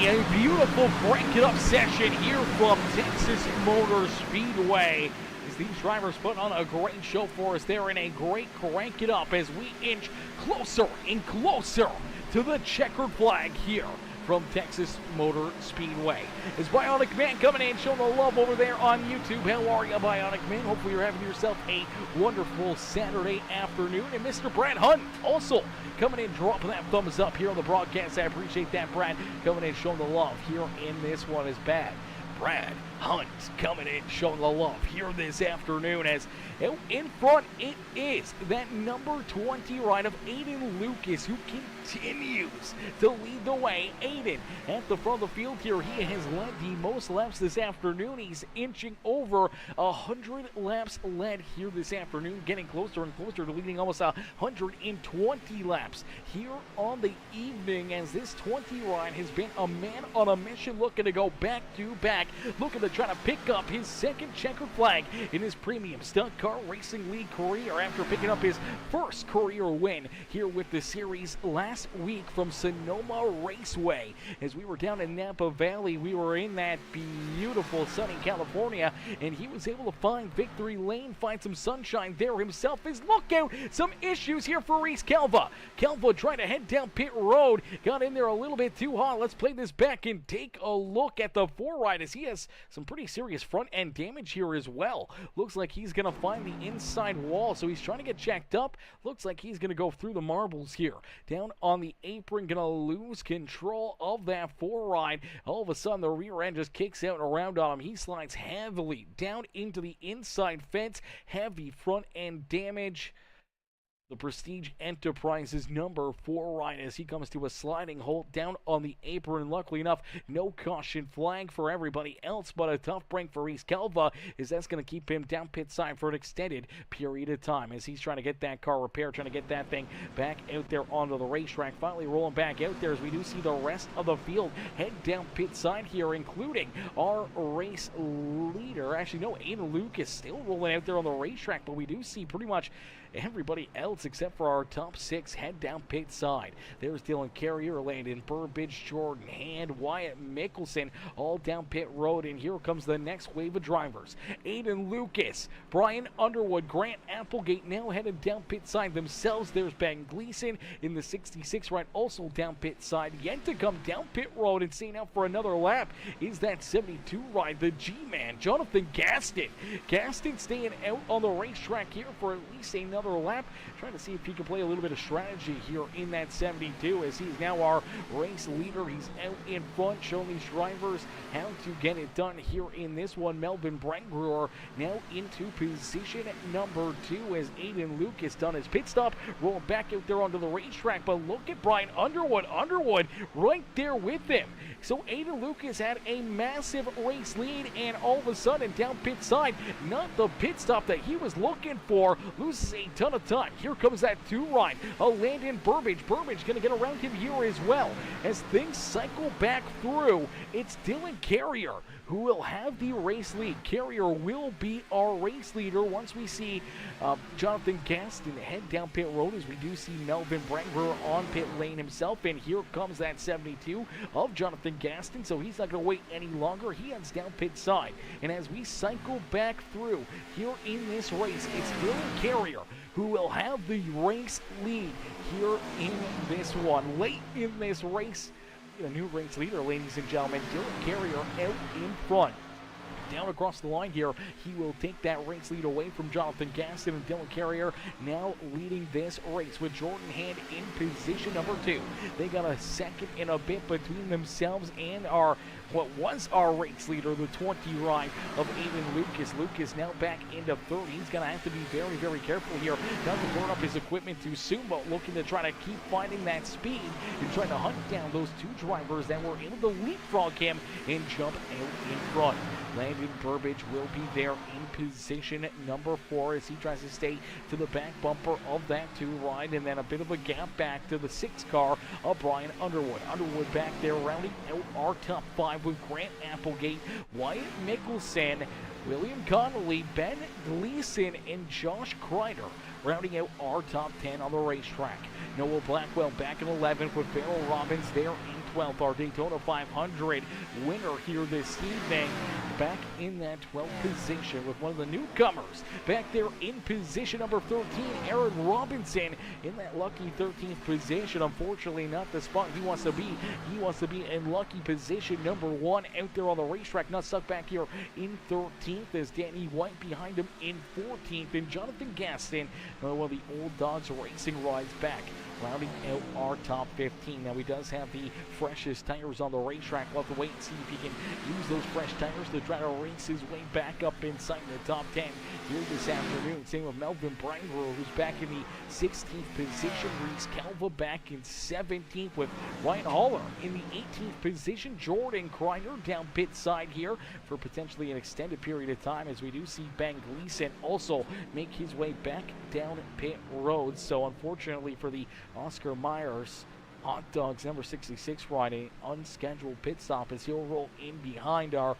a beautiful crank-it-up session here from Texas Motor Speedway. As these drivers put on a great show for us there in a great crank-it-up as we inch closer and closer to the checkered flag here from Texas Motor Speedway. Is Bionic Man coming in, showing the love over there on YouTube. How are you, Bionic Man? Hopefully you're having yourself a wonderful Saturday afternoon. And Mr. Brad Hunt also coming in, dropping that thumbs up here on the broadcast. I appreciate that, Brad, coming in, showing the love here in this one is bad. Brad Hunt coming in, showing the love here this afternoon as in front it is that number 20 ride of Aiden Lucas, who continues to lead the way. Aiden at the front of the field here. He has led the most laps this afternoon. He's inching over 100 laps led here this afternoon, getting closer and closer to leading almost 120 laps here on the evening, as this 20 ride has been a man on a mission, looking to go back to back, looking to try to pick up his second checkered flag in his premium stunt car racing league career after picking up his first career win here with the series last week from Sonoma Raceway. As we were down in Napa Valley, we were in that beautiful sunny California, and he was able to find victory lane, find some sunshine there himself. As look out, some issues here for Reese Calva. Calva trying to head down pit road, got in there a little bit too hot. Let's play this back and take a look at the four ride as he has some pretty serious front end damage here as well. Looks like he's going to find the inside wall, so he's trying to get checked up. Looks like he's going to go through the marbles here. Down on the apron, going to lose control of that four ride. All of a sudden, the rear end just kicks out and around on him. He slides heavily down into the inside fence. Heavy front end damage. The Prestige Enterprises number 4 ride as he comes to a sliding halt down on the apron. Luckily enough, no caution flag for everybody else, but a tough break for Reese Calva, as that's going to keep him down pit side for an extended period of time as he's trying to get that car repaired, trying to get that thing back out there onto the racetrack. Finally rolling back out there as we do see the rest of the field head down pit side here, including our race leader. Actually, no, Aiden Lucas still rolling out there on the racetrack, but we do see pretty much everybody else except for our top 6 head down pit side. There's Dylan Carrier, Landon Burbidge, Jordan Hand, Wyatt Mickelson, all down pit road, and here comes the next wave of drivers. Aiden Lucas, Brian Underwood, Grant Applegate now headed down pit side themselves. There's Ben Gleason in the 66 ride, also down pit side. Yet to come down pit road and staying out for another lap is that 72 ride, the G-Man, Jonathan Gaston. Gaston staying out on the racetrack here for at least another lap, trying to see if he can play a little bit of strategy here in that 72, as he's now our race leader. He's out in front, showing these drivers how to get it done here in this one. Melvin Brangruer now into position number 2 as Aiden Lucas done his pit stop, rolling back out there onto the racetrack. But look at Brian Underwood right there with him. So Aiden Lucas had a massive race lead, and all of a sudden down pit side, not the pit stop that he was looking for, loses a ton of time. Here comes that 2 ride. Landon Burbidge. Burbidge going to get around him here as well. As things cycle back through, it's Dylan Carrier who will have the race lead. Carrier will be our race leader once we see Jonathan Gaston head down pit road, as we do see Melvin Brangruer on pit lane himself. And here comes that 72 of Jonathan Gaston, so he's not going to wait any longer. He heads down pit side. And as we cycle back through here in this race, it's Dylan Carrier who will have the race lead here in this one. Late in this race, a new race leader, ladies and gentlemen, Dylan Carrier out in front. Down across the line here, he will take that race lead away from Jonathan Gaston, and Dylan Carrier now leading this race with Jordan Hand in position number 2. They got a second and a bit between themselves and what was our race leader, the 20 ride of Aiden Lucas. Lucas now back into 3rd. He's going to have to be very, very careful here not to burn up his equipment too soon, but looking to try to keep finding that speed and trying to hunt down those 2 drivers that were able to leapfrog him and jump out in front. Landon Burbidge will be there in position number 4 as he tries to stay to the back bumper of that 2 ride, and then a bit of a gap back to the 6 car of Brian Underwood. Underwood back there rounding out our top 5 with Grant Applegate, Wyatt Mickelson, William Connolly, Ben Gleason, and Josh Kreider rounding out our top 10 on the racetrack. Noah Blackwell back in 11th with Farrell Robbins there in 12th, our Daytona 500 winner here this evening. Back in that 12th position with one of the newcomers. Back there in position number 13, Aaron Robinson in that lucky 13th position. Unfortunately, not the spot he wants to be. He wants to be in lucky position number 1 out there on the racetrack. Not stuck back here in 13th as Danny White behind him in 14th. And Jonathan Gaston, one of the old dogs racing rides back, rounding out our top 15. Now, he does have the freshest tires on the racetrack. We'll have to wait and see if he can use those fresh tires to try to race his way back up inside the top 10 here this afternoon. Same with Melvin Branger, who's back in the 16th position. Reese Calva back in 17th with Ryan Haller in the 18th position. Jordan Kreiner down pit side here for potentially an extended period of time, as we do see Ben Gleason also make his way back down pit road. So unfortunately for the Oscar Myers Hot Dogs number 66 riding unscheduled pit stop, as he'll roll in behind our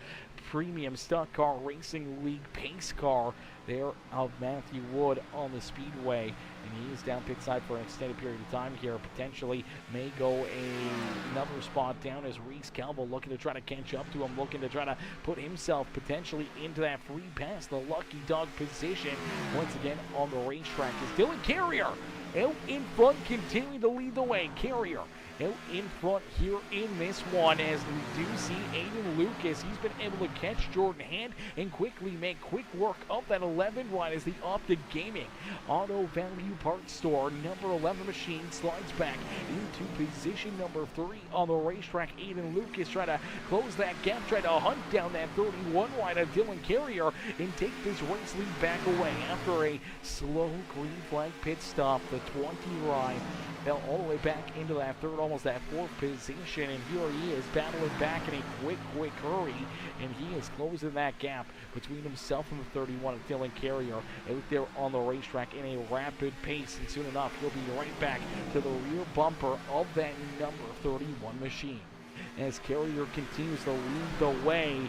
premium stock car racing league pace car there of Matthew Wood on the speedway, and he is down pit side for an extended period of time here. Potentially may go another spot down as Reese Calvo looking to try to catch up to him, looking to try to put himself potentially into that free pass, the lucky dog position once again on the racetrack. Is Dylan Carrier out in front, continuing to lead the way. Carrier out in front here in this one, as we do see Aiden Lucas. He's been able to catch Jordan Hand and quickly make quick work of that 11 ride as the Optic Gaming Auto Value Parts Store number 11 machine slides back into position number 3 on the racetrack. Aiden Lucas try to close that gap, try to hunt down that 31 ride of Dylan Carrier and take this race lead back away after a slow green flag pit stop. The 20 ride fell all the way back into that third, almost that 4th position, and here he is battling back in a quick hurry, and he is closing that gap between himself and the 31 of Dylan Carrier out there on the racetrack in a rapid pace, and soon enough he'll be right back to the rear bumper of that number 31 machine as Carrier continues to lead the way.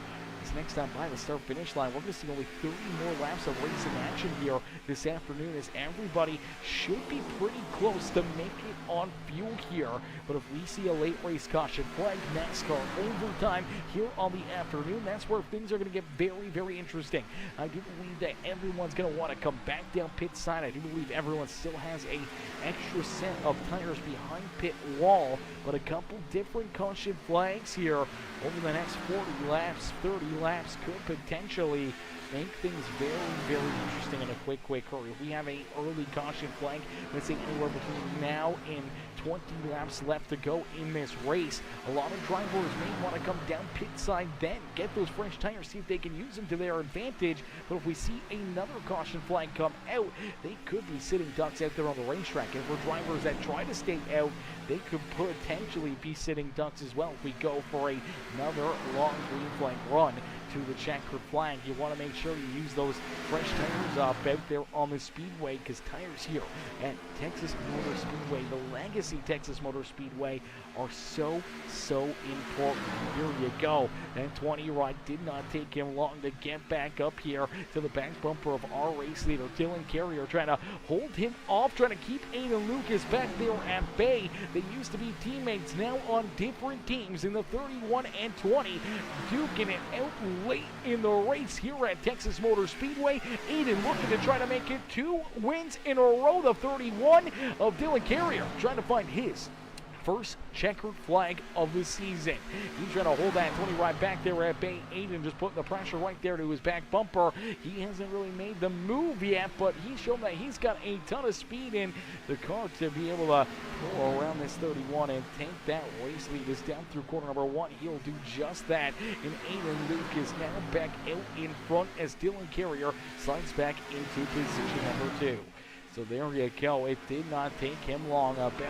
Next time by the start finish line, we're going to see only 30 more laps of racing action here this afternoon, as everybody should be pretty close to make it on fuel here. But if we see a late race caution flag, NASCAR overtime here on the afternoon, that's where things are going to get very interesting. I do believe that everyone's going to want to come back down pit side. I do believe everyone still has a extra set of tires behind pit wall, but a couple different caution flags here over the next 40 laps, 30 laps could potentially make things very interesting in a quick hurry. We have a early caution flag, let's say anywhere between now and 20 laps left to go in this race. A lot of drivers may want to come down pit side then, get those fresh tires, see if they can use them to their advantage. But if we see another caution flag come out, they could be sitting ducks out there on the racetrack. And for drivers that try to stay out, they could potentially be sitting ducks as well if we go for another long green flag run to the checkered flag. You want to make sure you use those fresh tires up out there on the speedway, because tires here at Texas Motor Speedway, the legacy Texas Motor Speedway, are so important. Here you go. That 20 ride did not take him long to get back up here to the back bumper of our race leader, Dylan Carrier, trying to hold him off, trying to keep Aiden Lucas back there at bay. They used to be teammates, now on different teams in the 31 and 20, duking it out late in the race here at Texas Motor Speedway. Aiden looking to try to make it 2 wins in a row. The 31 of Dylan Carrier trying to find his first checkered flag of the season. He's trying to hold that 20 ride back there at bay. Aiden just putting the pressure right there to his back bumper. He hasn't really made the move yet, but he's shown that he's got a ton of speed in the car to be able to go around this 31 and take that race lead. Is down through corner number 1. He'll do just that. And Aiden Lucas now back out in front as Dylan Carrier slides back into position number 2. So there you go. It did not take him long, about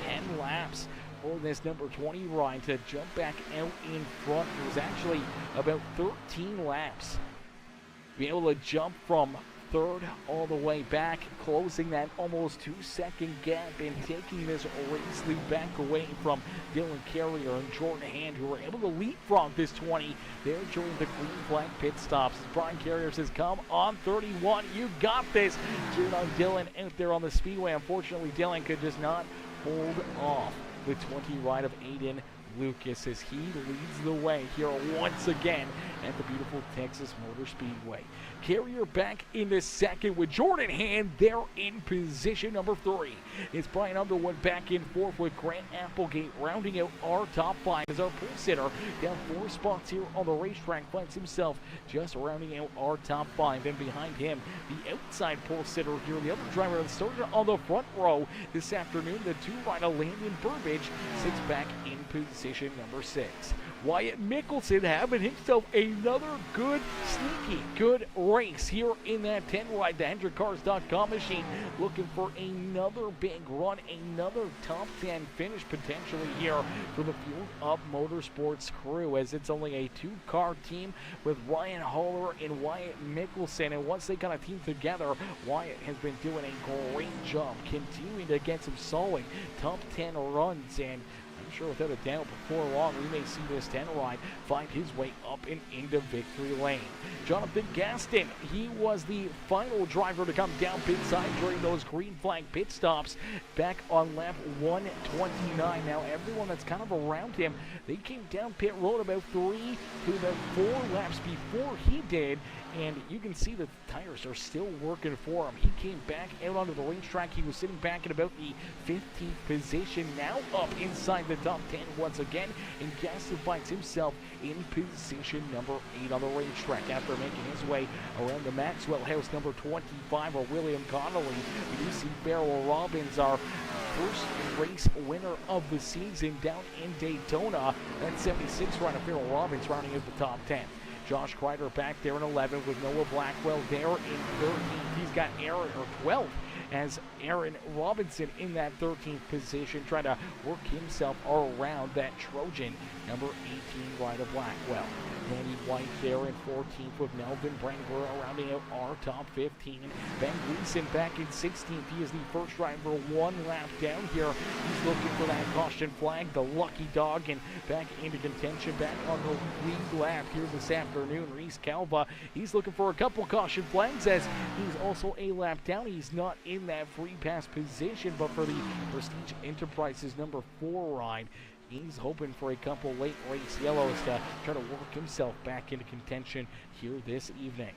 10 laps for this number 20 ride to jump back out in front. It was actually about 13 laps to be able to jump from 3rd all the way back, closing that almost 2-second gap and taking this race lead back away from Dylan Carrier and Jordan Hand, who were able to leapfrog this 20 there during the green flag pit stops. As Brian Carrier says, come on 31, you got this. Cheering on Dylan out there on the speedway. Unfortunately, Dylan could just not hold off the 20 ride of Aiden Lucas as he leads the way here once again at the beautiful Texas Motor Speedway. Carrier back into second with Jordan Hand there in position number 3. It's Brian Underwood back in fourth with Grant Applegate rounding out our top 5 as our pole sitter down 4 spots here on the racetrack finds himself just rounding out our top 5. And behind him, the outside pole sitter here, the other driver that started on the front row this afternoon, the 2-rider Landon Burbage sits back in position number 6. Wyatt Mickelson having himself another good, sneaky, good race here in that 10-wide, the HendrickCars.com machine, looking for another big run, another top 10 finish potentially here for the Field Up Motorsports crew, as it's only a 2-car team with Ryan Haller and Wyatt Mickelson, and once they kind of team together, Wyatt has been doing a great job continuing to get some solid top 10 runs, and I'm sure without a doubt before long we may see this 10-wide find his way up and into victory lane. Jonathan Gaston, he was the final driver to come down pit side during those green flag pit stops back on lap 129. Now everyone that's kind of around him, they came down pit road about 3 to about 4 laps before he did, and you can see that the tires are still working for him. He came back out onto the racetrack. He was sitting back at about the 15th position, now up inside the top 10 once again, and Gaston finds himself in position number 8 on the racetrack after making his way around the Maxwell House number 25, or William Connolly. We do see Farrell Robbins, our first race winner of the season down in Daytona. That 76 rider Farrell Robbins rounding out the top 10. Josh Kreider back there in 11 with Noah Blackwell there in 13th. He's got 12th as Aaron Robinson in that 13th position, trying to work himself around that Trojan number 18 rider Blackwell. Danny White there in 14th with Melvin Brangborough rounding out our top 15. Ben Gleason back in 16th. He is the first driver 1 lap down here. He's looking for that caution flag, the lucky dog, and back into contention, back on the lead lap here this afternoon. Reese Calva, he's looking for a couple caution flags as he's also a lap down. He's not in that free pass position, but for the Prestige Enterprises number 4 ride, he's hoping for a couple late race yellows to try to work himself back into contention here this evening.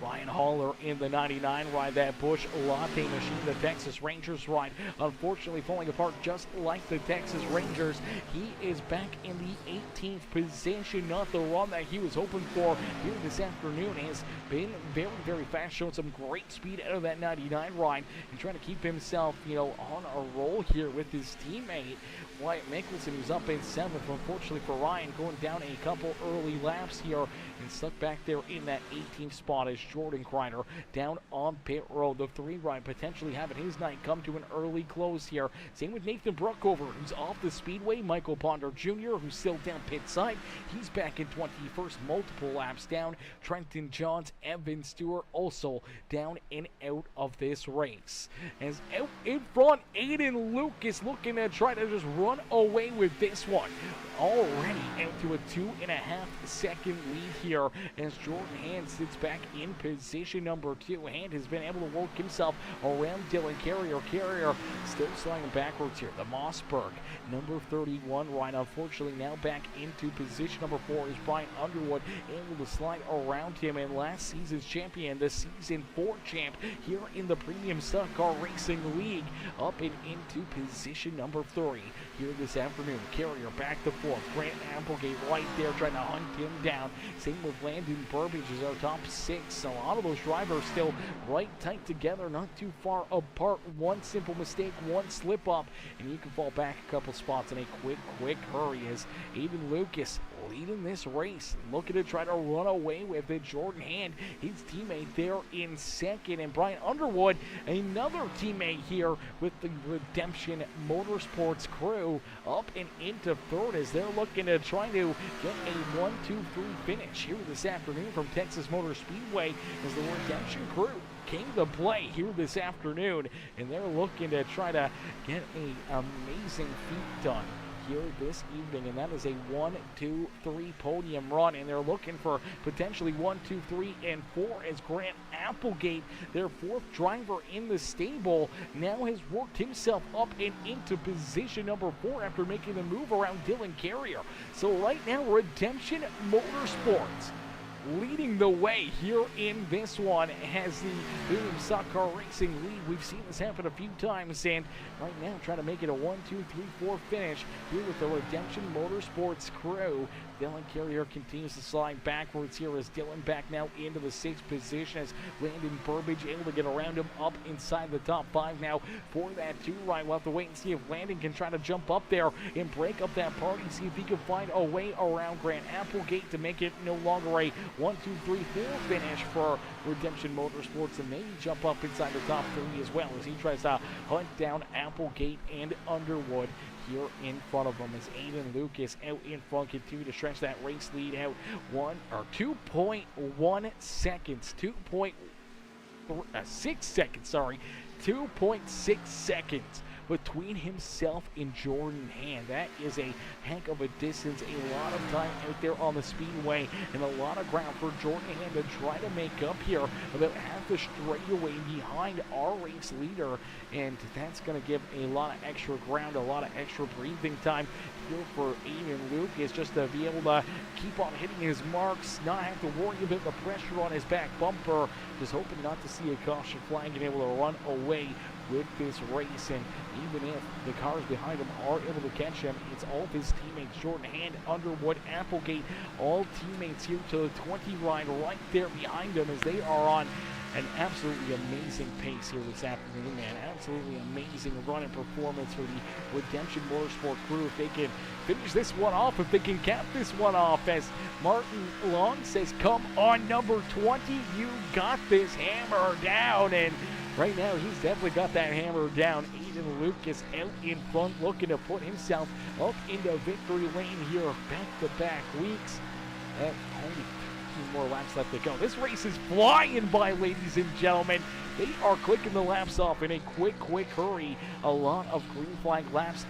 Ryan Haller in the 99 ride, that Busch Latte machine, the Texas Rangers ride, unfortunately falling apart just like the Texas Rangers. He is back in the 18th position, not the run that he was hoping for here this afternoon. He has been very, very fast, showing some great speed out of that 99 ride and trying to keep himself, on a roll here with his teammate Wyatt Mickelson, who's up in 7th. Unfortunately for Ryan, going down a couple early laps here and stuck back there in that 18th spot as Jordan Kreider down on pit road. The 3 ride potentially having his night come to an early close here. Same with Nathan Brookover, who's off the speedway. Michael Ponder Jr., who's still down pit side. He's back in 21st, multiple laps down. Trenton Johns, Evan Stewart also down and out of this race. As out in front, Aiden Lucas looking to try to just run away with this one. Already out to a 2.5 second lead here as Jordan Hand sits back in position number 2. Hand has been able to work himself around Dylan Carrier. Carrier still sliding backwards here. The Mossberg number 31 ride, unfortunately now back into position number 4 is Brian Underwood, able to slide around him, and last season's champion, the season 4 champ here in the Premium Stock Car Racing League, up and into position number 3 here this afternoon. Carrier back to 4th. Grant Applegate right there trying to hunt him down. Same with Landon Burbage as our top 6. A lot of those drivers still right tight together, not too far apart. One simple mistake, one slip up, and you can fall back a couple spots in a quick hurry as Aiden Lucas leading this race, looking to try to run away with it. Jordan Hand, his teammate there in 2nd, and Brian Underwood, another teammate here with the Redemption Motorsports crew, up and into 3rd as they're looking to try to get a 1-2-3 finish here this afternoon from Texas Motor Speedway as the Redemption crew came to play here this afternoon, and they're looking to try to get an amazing feat done here this evening, and that is a 1, 2, 3 podium run, and they're looking for potentially 1, 2, 3, and 4 as Grant Applegate, their 4th driver in the stable, now has worked himself up and into position number 4 after making the move around Dylan Carrier. So right now, Redemption Motorsports leading the way here in this one has the Boom Stock Car Racing lead. We've seen this happen a few times, and right now trying to make it a 1, 2, 3, 4 finish here with the Redemption Motorsports crew. Dylan Carrier continues to slide backwards here as Dylan back now into the 6th position as Landon Burbage able to get around him up inside the top 5 now for that 2 ride. We'll have to wait and see if Landon can try to jump up there and break up that party, see if he can find a way around Grant Applegate to make it no longer a 1, 2, 3, 4 finish for Redemption Motorsports, and maybe jump up inside the top 3 as well as he tries to hunt down Applegate and Underwood here in front of him as Aiden Lucas out in front continue to stretch that race lead out 2.1 seconds, 2.6 seconds, sorry, 2.6 seconds between himself and Jordan Hand. That is a heck of a distance, a lot of time out there on the speedway, and a lot of ground for Jordan Hand to try to make up here, about half the straightaway behind our race leader, and that's going to give a lot of extra ground, a lot of extra breathing time here for Aiden Lucas, just to be able to keep on hitting his marks, not have to worry about the pressure on his back bumper, just hoping not to see a caution flag and able to run away with this race. And even if the cars behind him are able to catch him, it's all of his teammates, Jordan Hand, Underwood, Applegate, all teammates here to the 20 ride right there behind him as they are on an absolutely amazing pace here this afternoon, man. Absolutely amazing run and performance for the Redemption Motorsport crew. If they can finish this one off, if they can cap this one off, as Martin Long says, come on, number 20, you got this hammer down. And right now, he's definitely got that hammer down. Aiden Lucas out in front, looking to put himself up into victory lane here, back-to-back weeks. And only 15 more laps left to go. This race is flying by, ladies and gentlemen. They are clicking the laps off in a quick hurry. A lot of green flag laps.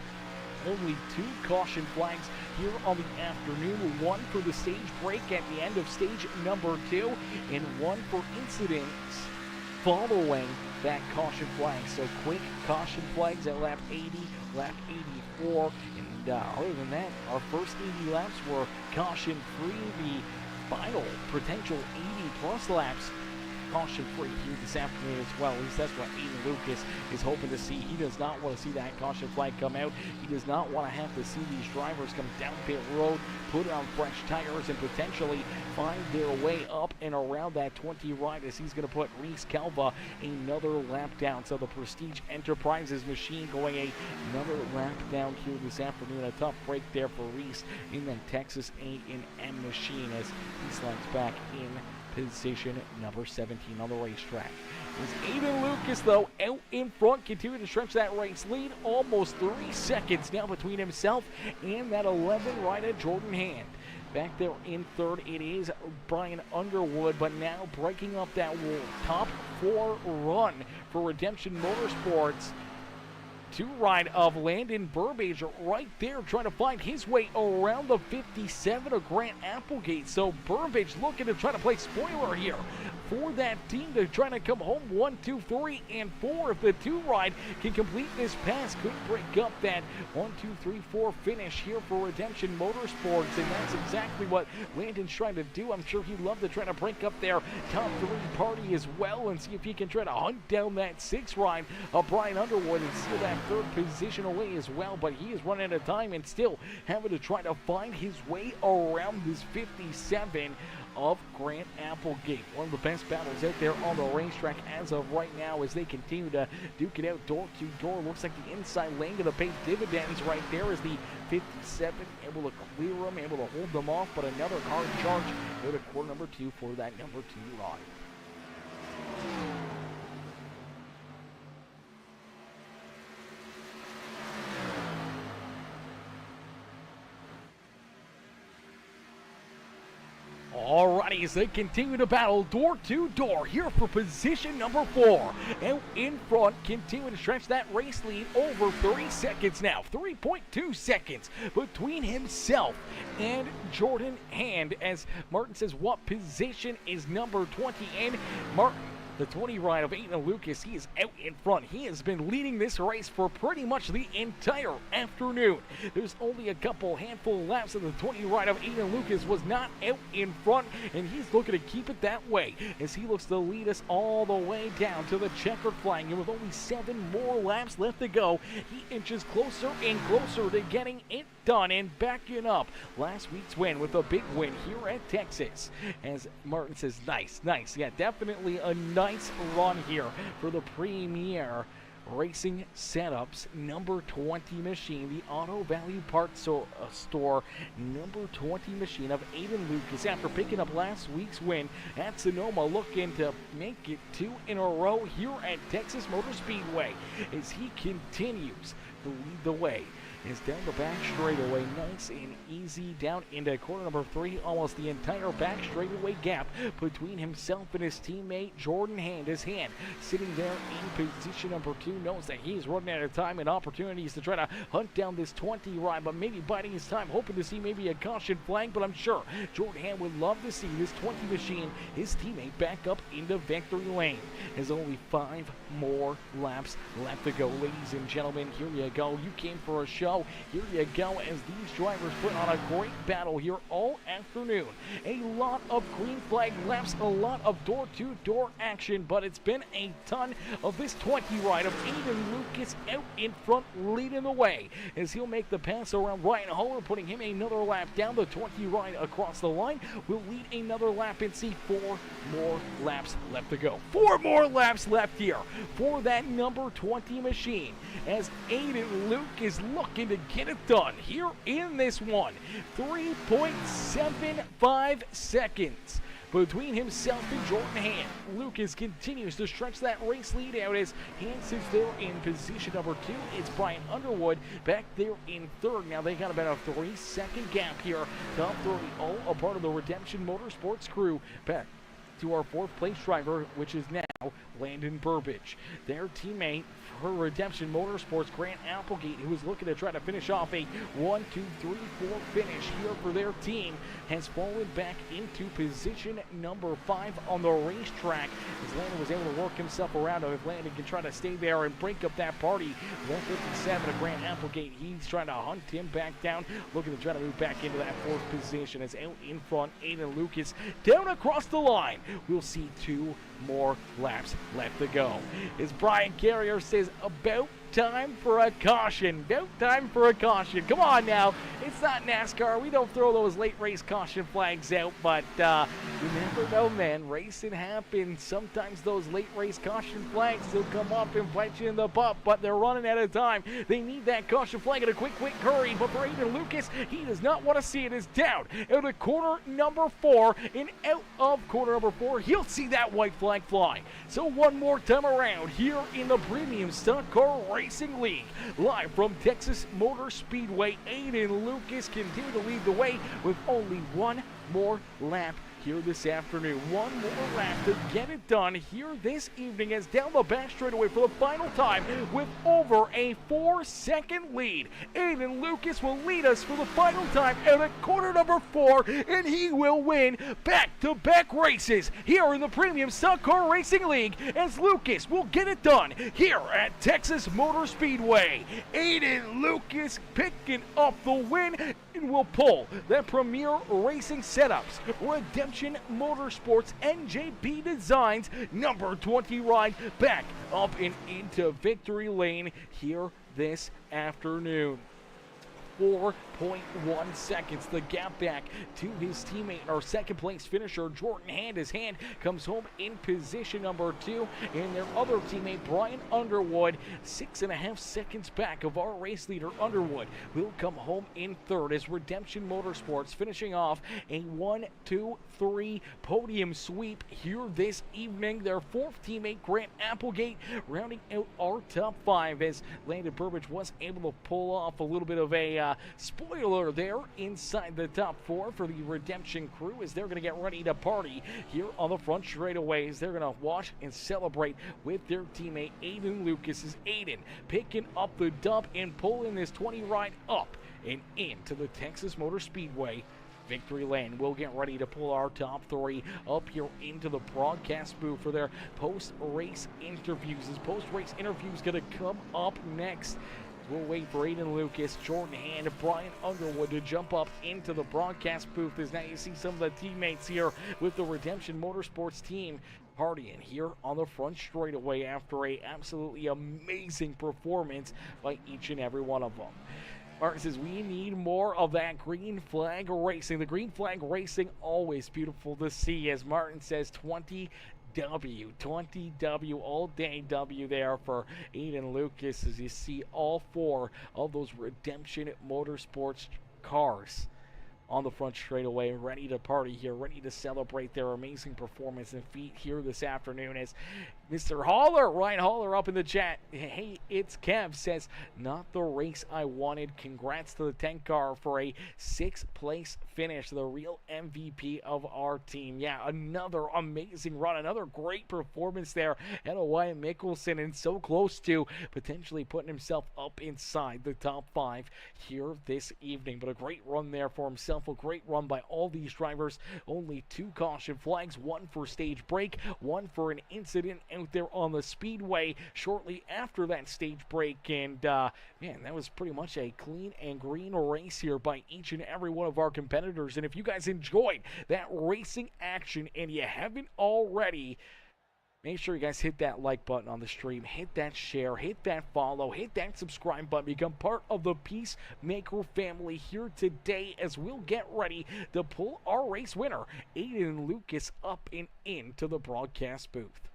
Only 2 caution flags here on the afternoon. 1 for the stage break at the end of stage number 2, and 1 for incidents following that caution flag. So quick caution flags at lap 80, lap 84, and other than that, our first 80 laps were caution free. The final potential 80+ laps caution free here this afternoon as well. At least that's what Aiden Lucas is hoping to see. He does not want to see that caution flag come out. He does not want to have to see these drivers come down pit road, put on fresh tires, and potentially find their way up and around that 20 ride, as he's going to put Reese Calva another lap down. So the Prestige Enterprises machine going another lap down here this afternoon. A tough break there for Reese in that Texas A&M machine as he slides back in position number 17 on the racetrack. It's Aiden Lucas, though, out in front, continuing to stretch that race lead. Almost 3 seconds now between himself and that 11 rider Jordan Hand. Back there in third, it is Brian Underwood, but now breaking up that top 4 run for Redemption Motorsports. 2 ride of Landon Burbage right there, trying to find his way around the 57 of Grant Applegate. So Burbage looking to try to play spoiler here for that team to try to come home 1, 2, 3, and 4. If the 2 ride can complete this pass, could break up that 1, 2, 3, 4 finish here for Redemption Motorsports, and that's exactly what Landon's trying to do. I'm sure he'd love to try to break up their top 3 party as well and see if he can try to hunt down that 6 ride of Brian Underwood and seal that 3rd position away as well, but he is running out of time and still having to try to find his way around this 57 of Grant Applegate. One of the best battles out there on the racetrack as of right now as they continue to duke it out door to door. Looks like the inside lane going to pay dividends right there as the 57 able to clear them, able to hold them off, but another car charge out of corner number 2 for that number 2 ride. Alrighty, as they continue to battle door to door here for position number 4. And in front, continuing to stretch that race lead over 3 seconds now. 3.2 seconds between himself and Jordan Hand. As Martin says, what position is number 20 in? Martin, the 20 ride of Aiden Lucas, he is out in front. He has been leading this race for pretty much the entire afternoon. There's only a couple handful of laps of the 20 ride of Aiden Lucas was not out in front, and he's looking to keep it that way as he looks to lead us all the way down to the checkered flag. And with only 7 more laps left to go, he inches closer and closer to getting it done and backing up last week's win with a big win here at TeXASS. As Martin says, nice. Yeah, definitely a nice run here for the Premier Racing Setups number 20 machine, the Auto Value Parts Store number 20 machine of Aiden Lucas, after picking up last week's win at Sonoma, looking to make it 2 in a row here at Texas Motor Speedway as he continues to lead the way. Is down the back straightaway, nice and easy, down into corner number 3, almost the entire back straightaway gap between himself and his teammate Jordan Hand. His Hand sitting there in position number 2, knows that he's running out of time and opportunities to try to hunt down this 20 ride, but maybe biding his time, hoping to see maybe a caution flag. But I'm sure Jordan Hand would love to see this 20 machine, his teammate, back up into victory lane. There's only 5 more laps left to go, ladies and gentlemen. Here you go. You came for a show. Here you go, as these drivers put on a great battle here all afternoon. A lot of green flag laps, a lot of door-to-door action, but it's been a ton of this 20 ride of Aiden Lucas out in front, leading the way as he'll make the pass around Ryan Holler, putting him another lap down. The 20 ride across the line will lead another lap and see 4 more laps left to go. 4 more laps left here for that number 20 machine as Aiden Luke is looking to get it done here in this one. 3.75 seconds between himself and Jordan Hand. Lucas continues to stretch that race lead out as Hand sits there in position number 2. It's Brian Underwood back there in 3rd. Now they got about a 3-second gap here. Top 3, all a part of the Redemption Motorsports crew. Back to our 4th place driver, which is now Landon Burbage. Their teammate for Redemption Motorsports, Grant Applegate, who is looking to try to finish off a 1, 2, 3, 4 finish here for their team, has fallen back into position number 5 on the racetrack as Landon was able to work himself around. If Landon can try to stay there and break up that party, 157 of Grant Applegate, he's trying to hunt him back down, looking to try to move back into that 4th position as out in front, Aiden Lucas down across the line. We'll see 2 more laps left to go. As Brian Carrier says, about time for a caution. About time for a caution. Come on now. It's not NASCAR. We don't throw those late race caution flags out, but you never know, man. Racing happens. Sometimes those late race caution flags will come up and bite you in the butt, but they're running out of time. They need that caution flag in a quick hurry, but for Aiden Lucas, he does not want to see it. It's down out of corner number 4 and out of corner number 4. He'll see that white flag fly. So one more time around here in the Premium Stock Car Racing League, live from Texas Motor Speedway, Aiden Lucas continue to lead the way with only 1 more lap here this afternoon. 1 more lap to get it done here this evening as down the back straightaway for the final time with over a 4-second lead. Aiden Lucas will lead us for the final time out at corner number 4, and he will win back-to-back races here in the Premium Stock Car Racing League as Lucas will get it done here at Texas Motor Speedway. Aiden Lucas picking up the win and will pull that Premier Racing Setups Redemption Motorsports NJP Designs number 20 ride back up and into victory lane here this afternoon. 4.1 seconds, the gap back to his teammate, our 2nd place finisher Jordan Hand. His Hand comes home in position number 2, and their other teammate Brian Underwood 6.5 seconds back of our race leader. Underwood will come home in 3rd as Redemption Motorsports finishing off a 1, 2, 3 podium sweep here this evening. Their 4th teammate Grant Applegate rounding out our top 5 as Landon Burbage was able to pull off a little bit of a spoiler there inside the top 4 for the Redemption crew as they're going to get ready to party here on the front straightaways. They're going to watch and celebrate with their teammate Aiden Lucas as Aiden picking up the dub and pulling this 20 ride up and into the Texas Motor Speedway victory lane. We'll get ready to pull our top 3 up here into the broadcast booth for their post-race interviews. This post-race interview is going to come up next. We'll wait for Aiden Lucas, Jordan Hand, and Brian Underwood to jump up into the broadcast booth as now you see some of the teammates here with the Redemption Motorsports team partying here on the front straightaway after a absolutely amazing performance by each and every one of them. Martin says, we need more of that green flag racing. The green flag racing, always beautiful to see, as Martin says, 20W, all day W there for Aiden Lucas, as you see all 4 of those Redemption Motorsports cars on the front straightaway, ready to party here, ready to celebrate their amazing performance and feat here this afternoon. As Mr. Holler, Ryan Holler up in the chat, hey, it's Kev, says, not the race I wanted. Congrats to the tank car for a 6th place finish, the real MVP of our team. Yeah, another amazing run, another great performance there at Wyatt Mickelson, and so close to potentially putting himself up inside the top 5 here this evening. But a great run there for himself, a great run by all these drivers. Only 2 caution flags, 1 for stage break, 1 for an incident out there on the speedway shortly after that stage break. And man, that was pretty much a clean and green race here by each and every one of our competitors. And if you guys enjoyed that racing action and you haven't already, make sure you guys hit that like button on the stream, hit that share, hit that follow, hit that subscribe button, become part of the Peacemaker family here today as we'll get ready to pull our race winner, Aiden Lucas, up and into the broadcast booth.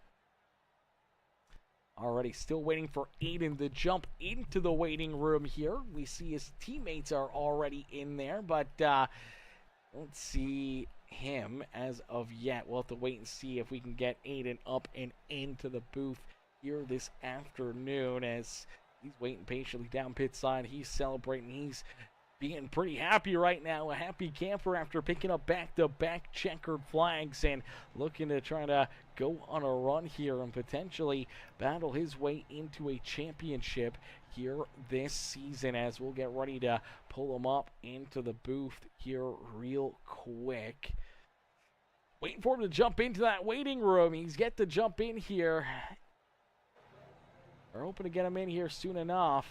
Already still waiting for Aiden to jump into the waiting room here. We see his teammates are already in there, but don't see him as of yet. We'll have to wait and see if we can get Aiden up and into the booth here this afternoon as he's waiting patiently down pit side. He's celebrating. He's being pretty happy right now, a happy camper after picking up back-to-back checkered flags and looking to try to go on a run here and potentially battle his way into a championship here this season, as we'll get ready to pull him up into the booth here real quick. Waiting for him to jump into that waiting room. He's yet to jump in here. We're hoping to get him in here soon enough,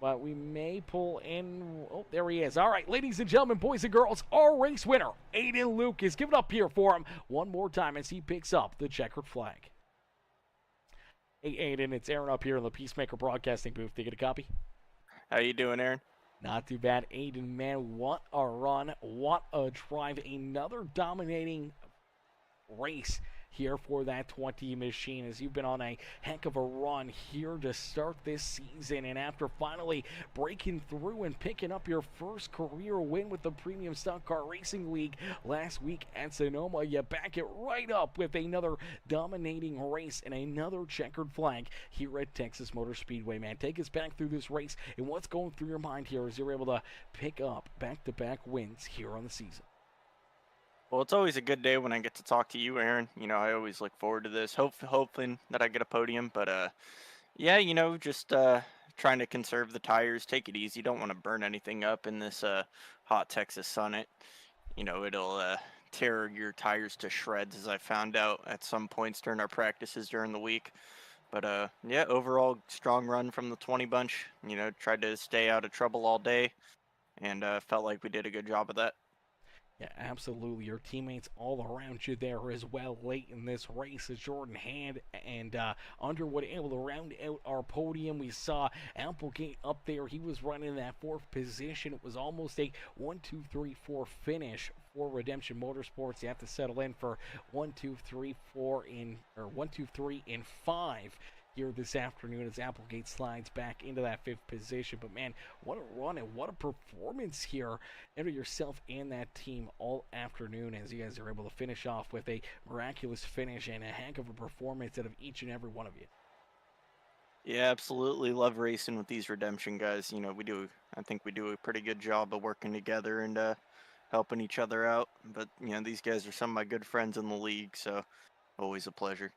but we may pull in. Oh, there he is. All right, ladies and gentlemen, boys and girls, our race winner, Aiden Lucas. Give it up here for him one more time as he picks up the checkered flag. Hey, Aiden, it's Aaron up here in the Peacemaker Broadcasting booth. Did you get a copy? How you doing, Aaron? Not too bad. Aiden, man, what a run. What a drive. Another dominating race here for that 20 machine, as you've been on a heck of a run here to start this season, and after finally breaking through and picking up your first career win with the Premium Stock Car Racing League last week at Sonoma, you back it right up with another dominating race and another checkered flag here at Texas Motor Speedway. Man, take us back through this race and what's going through your mind here as you're able to pick up back-to-back wins here on the season. Well, it's always a good day when I get to talk to you, Aaron. You know, I always look forward to this, hoping that I get a podium. But, yeah, you know, just trying to conserve the tires, take it easy. Don't want to burn anything up in this hot Texas sun. You know, it'll tear your tires to shreds, as I found out at some points during our practices during the week. But, yeah, overall, strong run from the 20 bunch. You know, tried to stay out of trouble all day, and felt like we did a good job of that. Yeah, absolutely. Your teammates all around you there as well late in this race as Jordan Hand and Underwood able to round out our podium. We saw Applegate up there. He was running in that 4th position. It was almost a 1, 2, 3, 4 finish for Redemption Motorsports. You have to settle in for 1, 2, 3, 4 in, or 1, 2, 3, and 5 here this afternoon as Applegate slides back into that 5th position. But man, what a run and what a performance here under yourself and that team all afternoon, as you guys are able to finish off with a miraculous finish and a heck of a performance out of each and every one of you. Yeah, absolutely. Love racing with these redemption guys. You know, we do. I think we do a pretty good job of working together and helping each other out. But you know, these guys are some of my good friends in the league, so always a pleasure.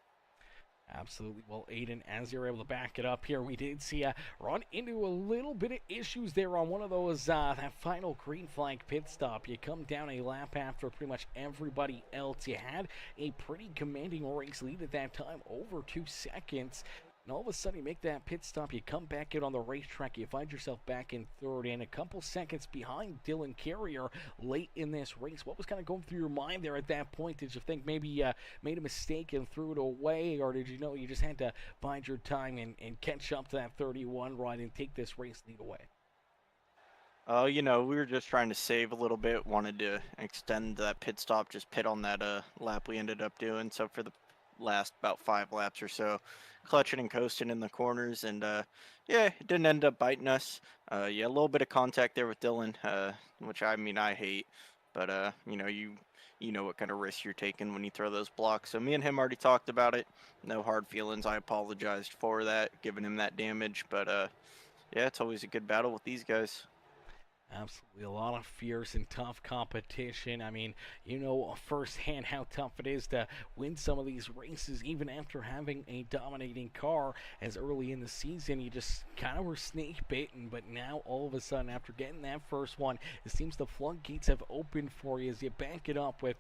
Absolutely. Well, Aiden, as you're able to back it up here, we did see run into a little bit of issues there on one of those, that final green flag pit stop. You come down a lap after pretty much everybody else. You had a pretty commanding race lead at that time, over 2 seconds. And all of a sudden, you make that pit stop, you come back out on the racetrack, you find yourself back in third and a couple seconds behind Dylan Carrier late in this race. What was kind of going through your mind there at that point? Did you think maybe made a mistake and threw it away, or did you know you just had to bide your time and catch up to that 31 ride and take this race lead away? Oh, you know, we were just trying to save a little bit. Wanted to extend that pit stop, just pit on that lap we ended up doing. So for the last about 5 laps or so, clutching and coasting in the corners, and yeah, it didn't end up biting us. Yeah, a little bit of contact there with Dylan, which I mean I hate, but you know you know what kind of risk you're taking when you throw those blocks. So me and him already talked about it. No hard feelings. I apologized for that, giving him that damage, but yeah, it's always a good battle with these guys. Absolutely, a lot of fierce and tough competition. I mean, you know firsthand how tough it is to win some of these races, even after having a dominating car. As early in the season, you just kind of were snake bitten, but now all of a sudden, after getting that first one, it seems the floodgates have opened for you as you back it up with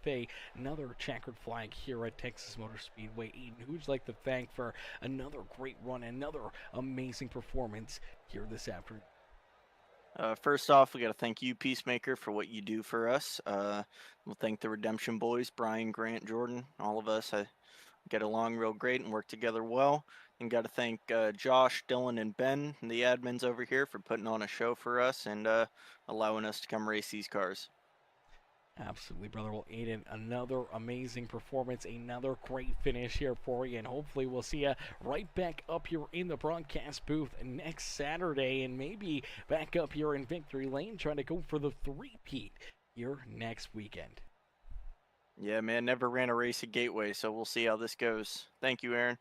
another checkered flag here at Texas Motor Speedway. Eden, who'd you like to thank for another great run, another amazing performance here this afternoon? First off, we got to thank you, Peacemaker, for what you do for us. We'll thank the Redemption Boys, Brian, Grant, Jordan, all of us. I get along real great and work together well. And got to thank Josh, Dylan, and Ben, the admins over here, for putting on a show for us and allowing us to come race these cars. Absolutely, brother. Well, Aiden, another amazing performance, another great finish here for you, and hopefully we'll see you right back up here in the broadcast booth next Saturday, and maybe back up here in Victory Lane trying to go for the three-peat here next weekend. Yeah, man, never ran a race at Gateway, so we'll see how this goes. Thank you, Aaron.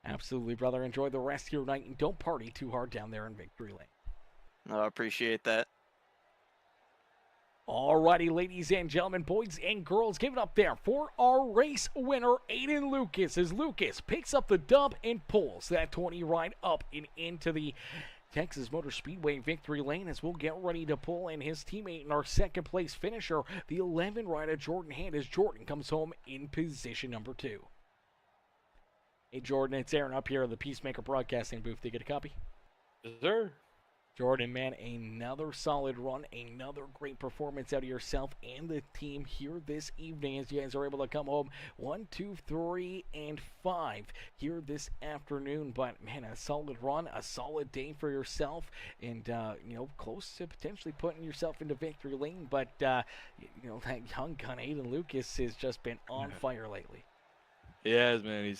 Absolutely, brother. Enjoy the rest of your night, and don't party too hard down there in Victory Lane. I appreciate that. Alrighty, ladies and gentlemen, boys and girls, give it up there for our race winner, Aiden Lucas, as Lucas picks up the dub and pulls that 20 ride up and into the Texas Motor Speedway Victory Lane as we'll get ready to pull in his teammate in our second place finisher, the 11 rider Jordan Hand, as Jordan comes home in position number 2. Hey Jordan, it's Aaron up here in the Peacemaker Broadcasting booth. Did you get a copy? Yes, sir. Jordan, man, another solid run, another great performance out of yourself and the team here this evening as you guys are able to come home 1, 2, 3, and 5 here this afternoon. But, man, a solid run, a solid day for yourself, and, you know, close to potentially putting yourself into victory lane. But, you know, that young gun, Aiden Lucas, has just been on fire lately. Yeah, man,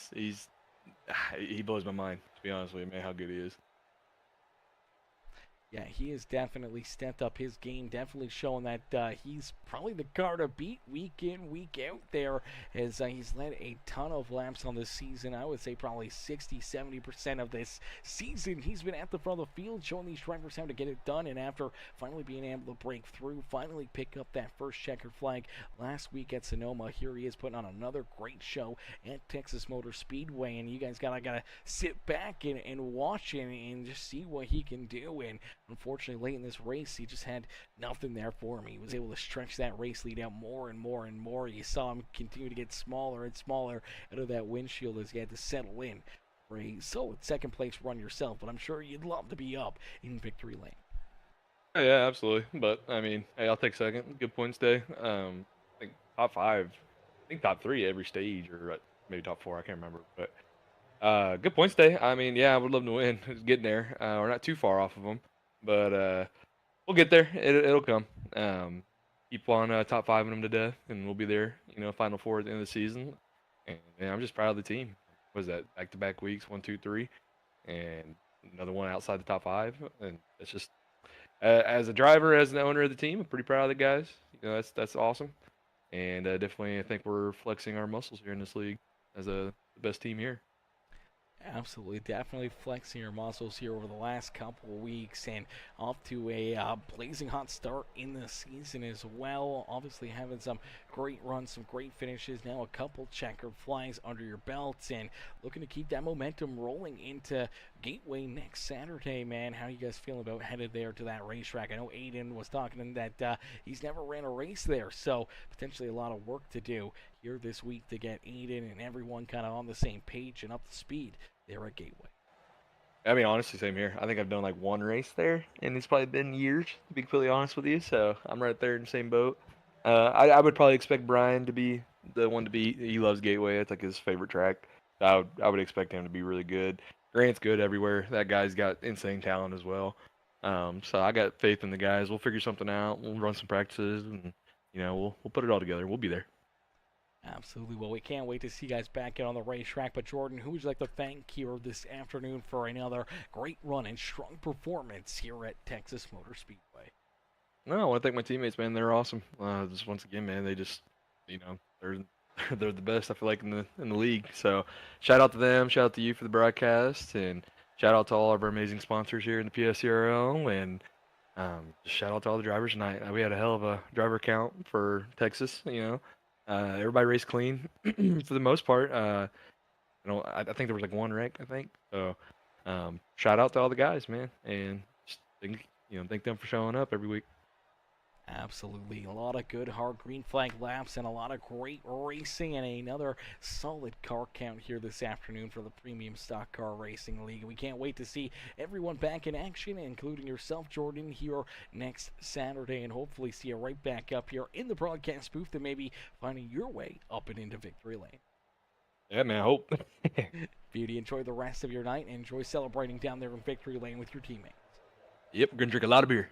he blows my mind, to be honest with you, man, how good he is. Yeah, he has definitely stepped up his game, definitely showing that he's probably the car to beat week in, week out there, as he's led a ton of laps on this season. I would say probably 60-70% of this season he's been at the front of the field, showing these drivers how to get it done, and after finally being able to break through, finally pick up that first checkered flag last week at Sonoma, here he is putting on another great show at Texas Motor Speedway, and you guys gotta sit back and watch him and just see what he can do. And unfortunately, late in this race, he just had nothing there for him. He was able to stretch that race lead out more and more and more. You saw him continue to get smaller and smaller out of that windshield as he had to settle in for a solid second place run yourself. But I'm sure you'd love to be up in victory lane. Yeah, absolutely. But I mean, hey, I'll take second. Good points day. I think top 5. I think top 3 every stage, or maybe top 4. I can't remember. But good points day. I mean, yeah, I would love to win. It's getting there. We're not too far off of them, but we'll get there. It'll come. Keep on top 5ing them to death, and we'll be there. You know, Final 4 at the end of the season. And I'm just proud of the team. Was that back-to-back weeks, 1, 2, 3, and another one outside the top 5, and it's just. As a driver, as an owner of the team, I'm pretty proud of the guys. You know, that's awesome, and definitely I think we're flexing our muscles here in this league as the best team here. Absolutely, definitely flexing your muscles here over the last couple of weeks and off to a blazing hot start in the season as well. Obviously, having some great runs, some great finishes. Now, a couple checkered flags under your belts and looking to keep that momentum rolling into Gateway next Saturday, man. How you guys feeling about headed there to that racetrack? I know Aiden was talking that he's never ran a race there, so potentially a lot of work to do here this week to get Aiden and everyone kind of on the same page and up to speed there at Gateway. I mean, honestly, same here. I think I've done like one race there, and it's probably been years, to be completely honest with you. So I'm right there in the same boat. I would probably expect Brian to be the one to beat. He loves Gateway. It's like his favorite track. I would expect him to be really good. Grant's good everywhere. That guy's got insane talent as well. So I got faith in the guys. We'll figure something out. We'll run some practices, and we'll put it all together. We'll be there. Absolutely. Well, we can't wait to see you guys back out on the racetrack. But Jordan, who would you like to thank here this afternoon for another great run and strong performance here at Texas Motor Speedway? No, I want to thank my teammates, man. They're awesome. Just once again, man, they just, they're they're the best. I feel like in the league. So, shout out to them. Shout out to you for the broadcast, and shout out to all of our amazing sponsors here in the PSCRL, and just shout out to all the drivers tonight. We had a hell of a driver count for Texas. Everybody raced clean for the most part. I think there was like one wreck. I think so. Shout out to all the guys, man, and just thank them for showing up every week. Absolutely. A lot of good hard green flag laps and a lot of great racing and another solid car count here this afternoon for the Premium Stock Car Racing League. We can't wait to see everyone back in action, including yourself, Jordan, here next Saturday, and hopefully see you right back up here in the broadcast booth and maybe finding your way up and into victory lane. Yeah, man, I hope. Beauty, enjoy the rest of your night and enjoy celebrating down there in victory lane with your teammates. Yep, we're going to drink a lot of beer.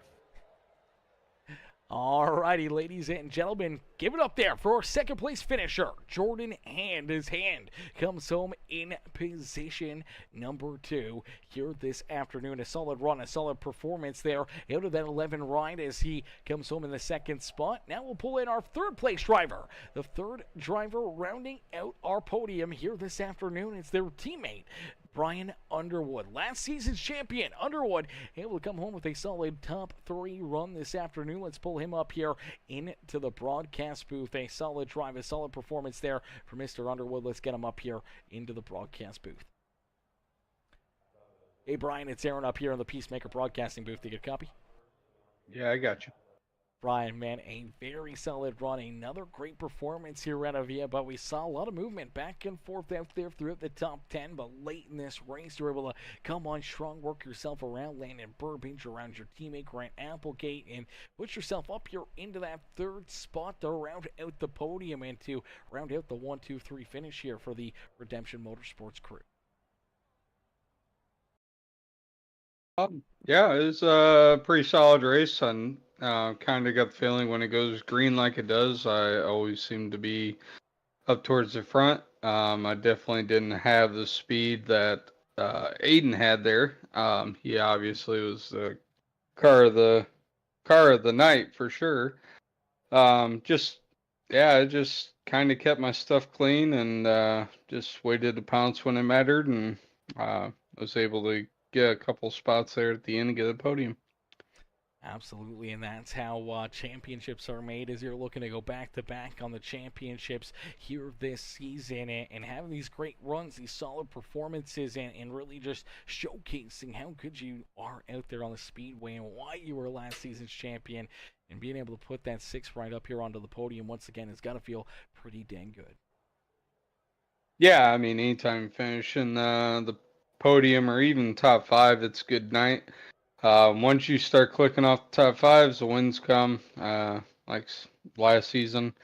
Alrighty, ladies and gentlemen, give it up there for our second place finisher. Jordan Hand. His hand comes home in position number 2 here this afternoon. A solid run, a solid performance there out of that 11 ride as he comes home in the second spot. Now we'll pull in our third place driver. The third driver rounding out our podium here this afternoon. It's their teammate, Brian Underwood. Last season's champion, Underwood, able to come home with a solid top 3 run this afternoon. Let's pull him up here into the broadcast booth. A solid drive, a solid performance there for Mr. Underwood. Let's get him up here into the broadcast booth. Hey, Brian, it's Aaron up here in the Peacemaker broadcasting booth. Do you get a copy? Yeah, I got you. Brian, man, a very solid run. Another great performance here out of you, but we saw a lot of movement back and forth out there throughout the top 10, but late in this race, you were able to come on strong, work yourself around Landon Burbage, around your teammate Grant Applegate, and put yourself up here into that third spot to round out the podium and to round out the 1-2-3 finish here for the Redemption Motorsports crew. Yeah, it was a pretty solid race, and kind of got the feeling when it goes green like it does, I always seem to be up towards the front. I definitely didn't have the speed that Aiden had there. He obviously was the car of the night for sure. I just kind of kept my stuff clean and just waited to pounce when it mattered, and was able to get a couple spots there at the end and get a podium. Absolutely, and that's how championships are made, as you're looking to go back-to-back on the championships here this season and having these great runs, these solid performances, and really just showcasing how good you are out there on the speedway and why you were last season's champion, and being able to put that 6 right up here onto the podium once again has got to feel pretty dang good. Yeah, I mean, anytime finishing the podium or even top 5, it's a good night. Once you start clicking off the top 5s, the wins come. Like last season,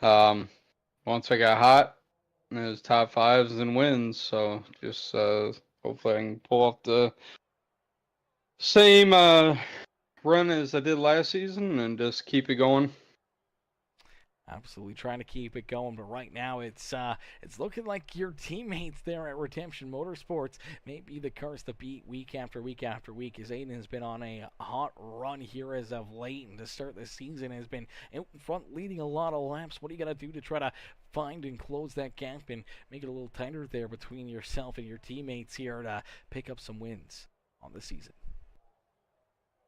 once I got hot, it was top 5s and wins. So just hopefully I can pull off the same run as I did last season and just keep it going. Absolutely trying to keep it going, but right now it's looking like your teammates there at Redemption Motorsports may be the curse to beat week after week after week, as Aiden has been on a hot run here as of late, and to start the season has been out in front leading a lot of laps. What are you gonna do to try to find and close that gap and make it a little tighter there between yourself and your teammates here to pick up some wins on the season?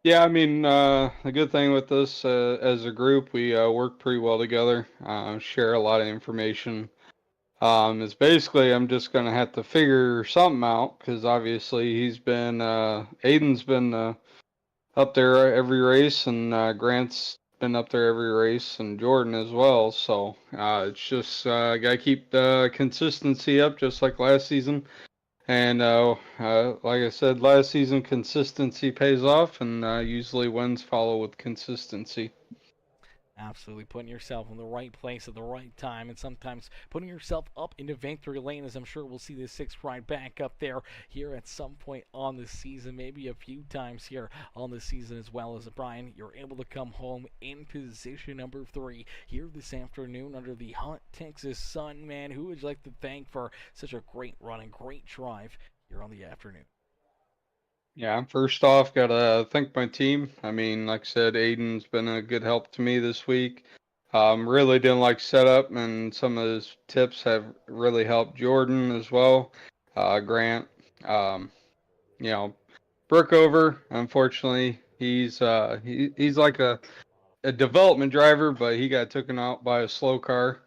Yeah, I mean, the good thing with this as a group, we work pretty well together, share a lot of information. It's basically I'm just gonna have to figure something out because obviously Aiden's been up there every race, and Grant's been up there every race, and Jordan as well. So it's just gotta keep the consistency up, just like last season. And like I said, last season, consistency pays off, and usually wins follow with consistency. Absolutely putting yourself in the right place at the right time, and sometimes putting yourself up into victory lane, as I'm sure we'll see the sixth ride back up there here at some point on the season, maybe a few times here on the season as well. As Brian, you're able to come home in position number 3 here this afternoon under the hot Texas sun. Man, who would you like to thank for such a great run and great drive here on the afternoon? Yeah, first off, gotta thank my team. I mean, like I said, Aiden's been a good help to me this week. Really didn't like setup, and some of his tips have really helped Jordan as well. Grant, um, you know, Brookover. Unfortunately, he's like a development driver, but he got taken out by a slow car.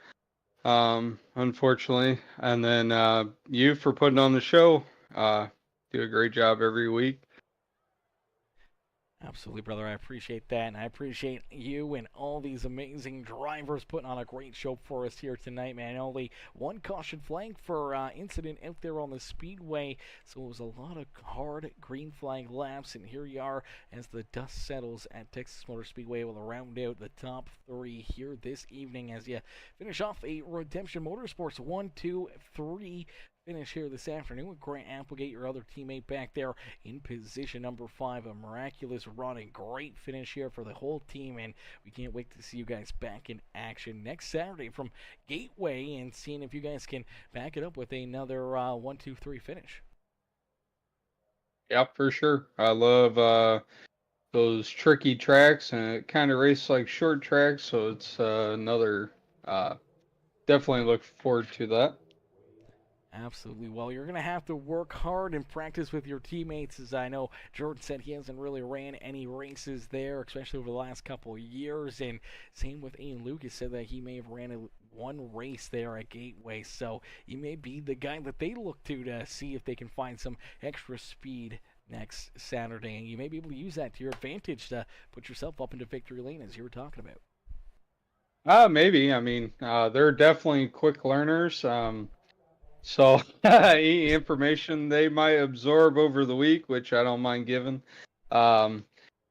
Unfortunately, and then you for putting on the show. Do a great job every week. Absolutely, brother. I appreciate that, and I appreciate you and all these amazing drivers putting on a great show for us here tonight, man. Only one caution flag for incident out there on the speedway, so it was a lot of hard green flag laps, and here you are as the dust settles at Texas Motor Speedway. We'll round out the top 3 here this evening as you finish off a Redemption Motorsports 1, 2, 3 finish here this afternoon with Grant Applegate, your other teammate, back there in position number 5. A miraculous run and great finish here for the whole team, and we can't wait to see you guys back in action next Saturday from Gateway and seeing if you guys can back it up with another 1, 2, 3 finish. Yeah, for sure. I love those tricky tracks, and it kind of races like short tracks, so it's another. Definitely look forward to that. Absolutely. Well, you're going to have to work hard and practice with your teammates, as I know Jordan said he hasn't really ran any races there, especially over the last couple of years. And same with Ian Lucas, said that he may have ran one race there at Gateway. So you may be the guy that they look to see if they can find some extra speed next Saturday. And you may be able to use that to your advantage to put yourself up into victory lane, as you were talking about. Maybe. I mean, they're definitely quick learners. So information they might absorb over the week, which I don't mind giving.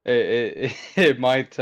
It might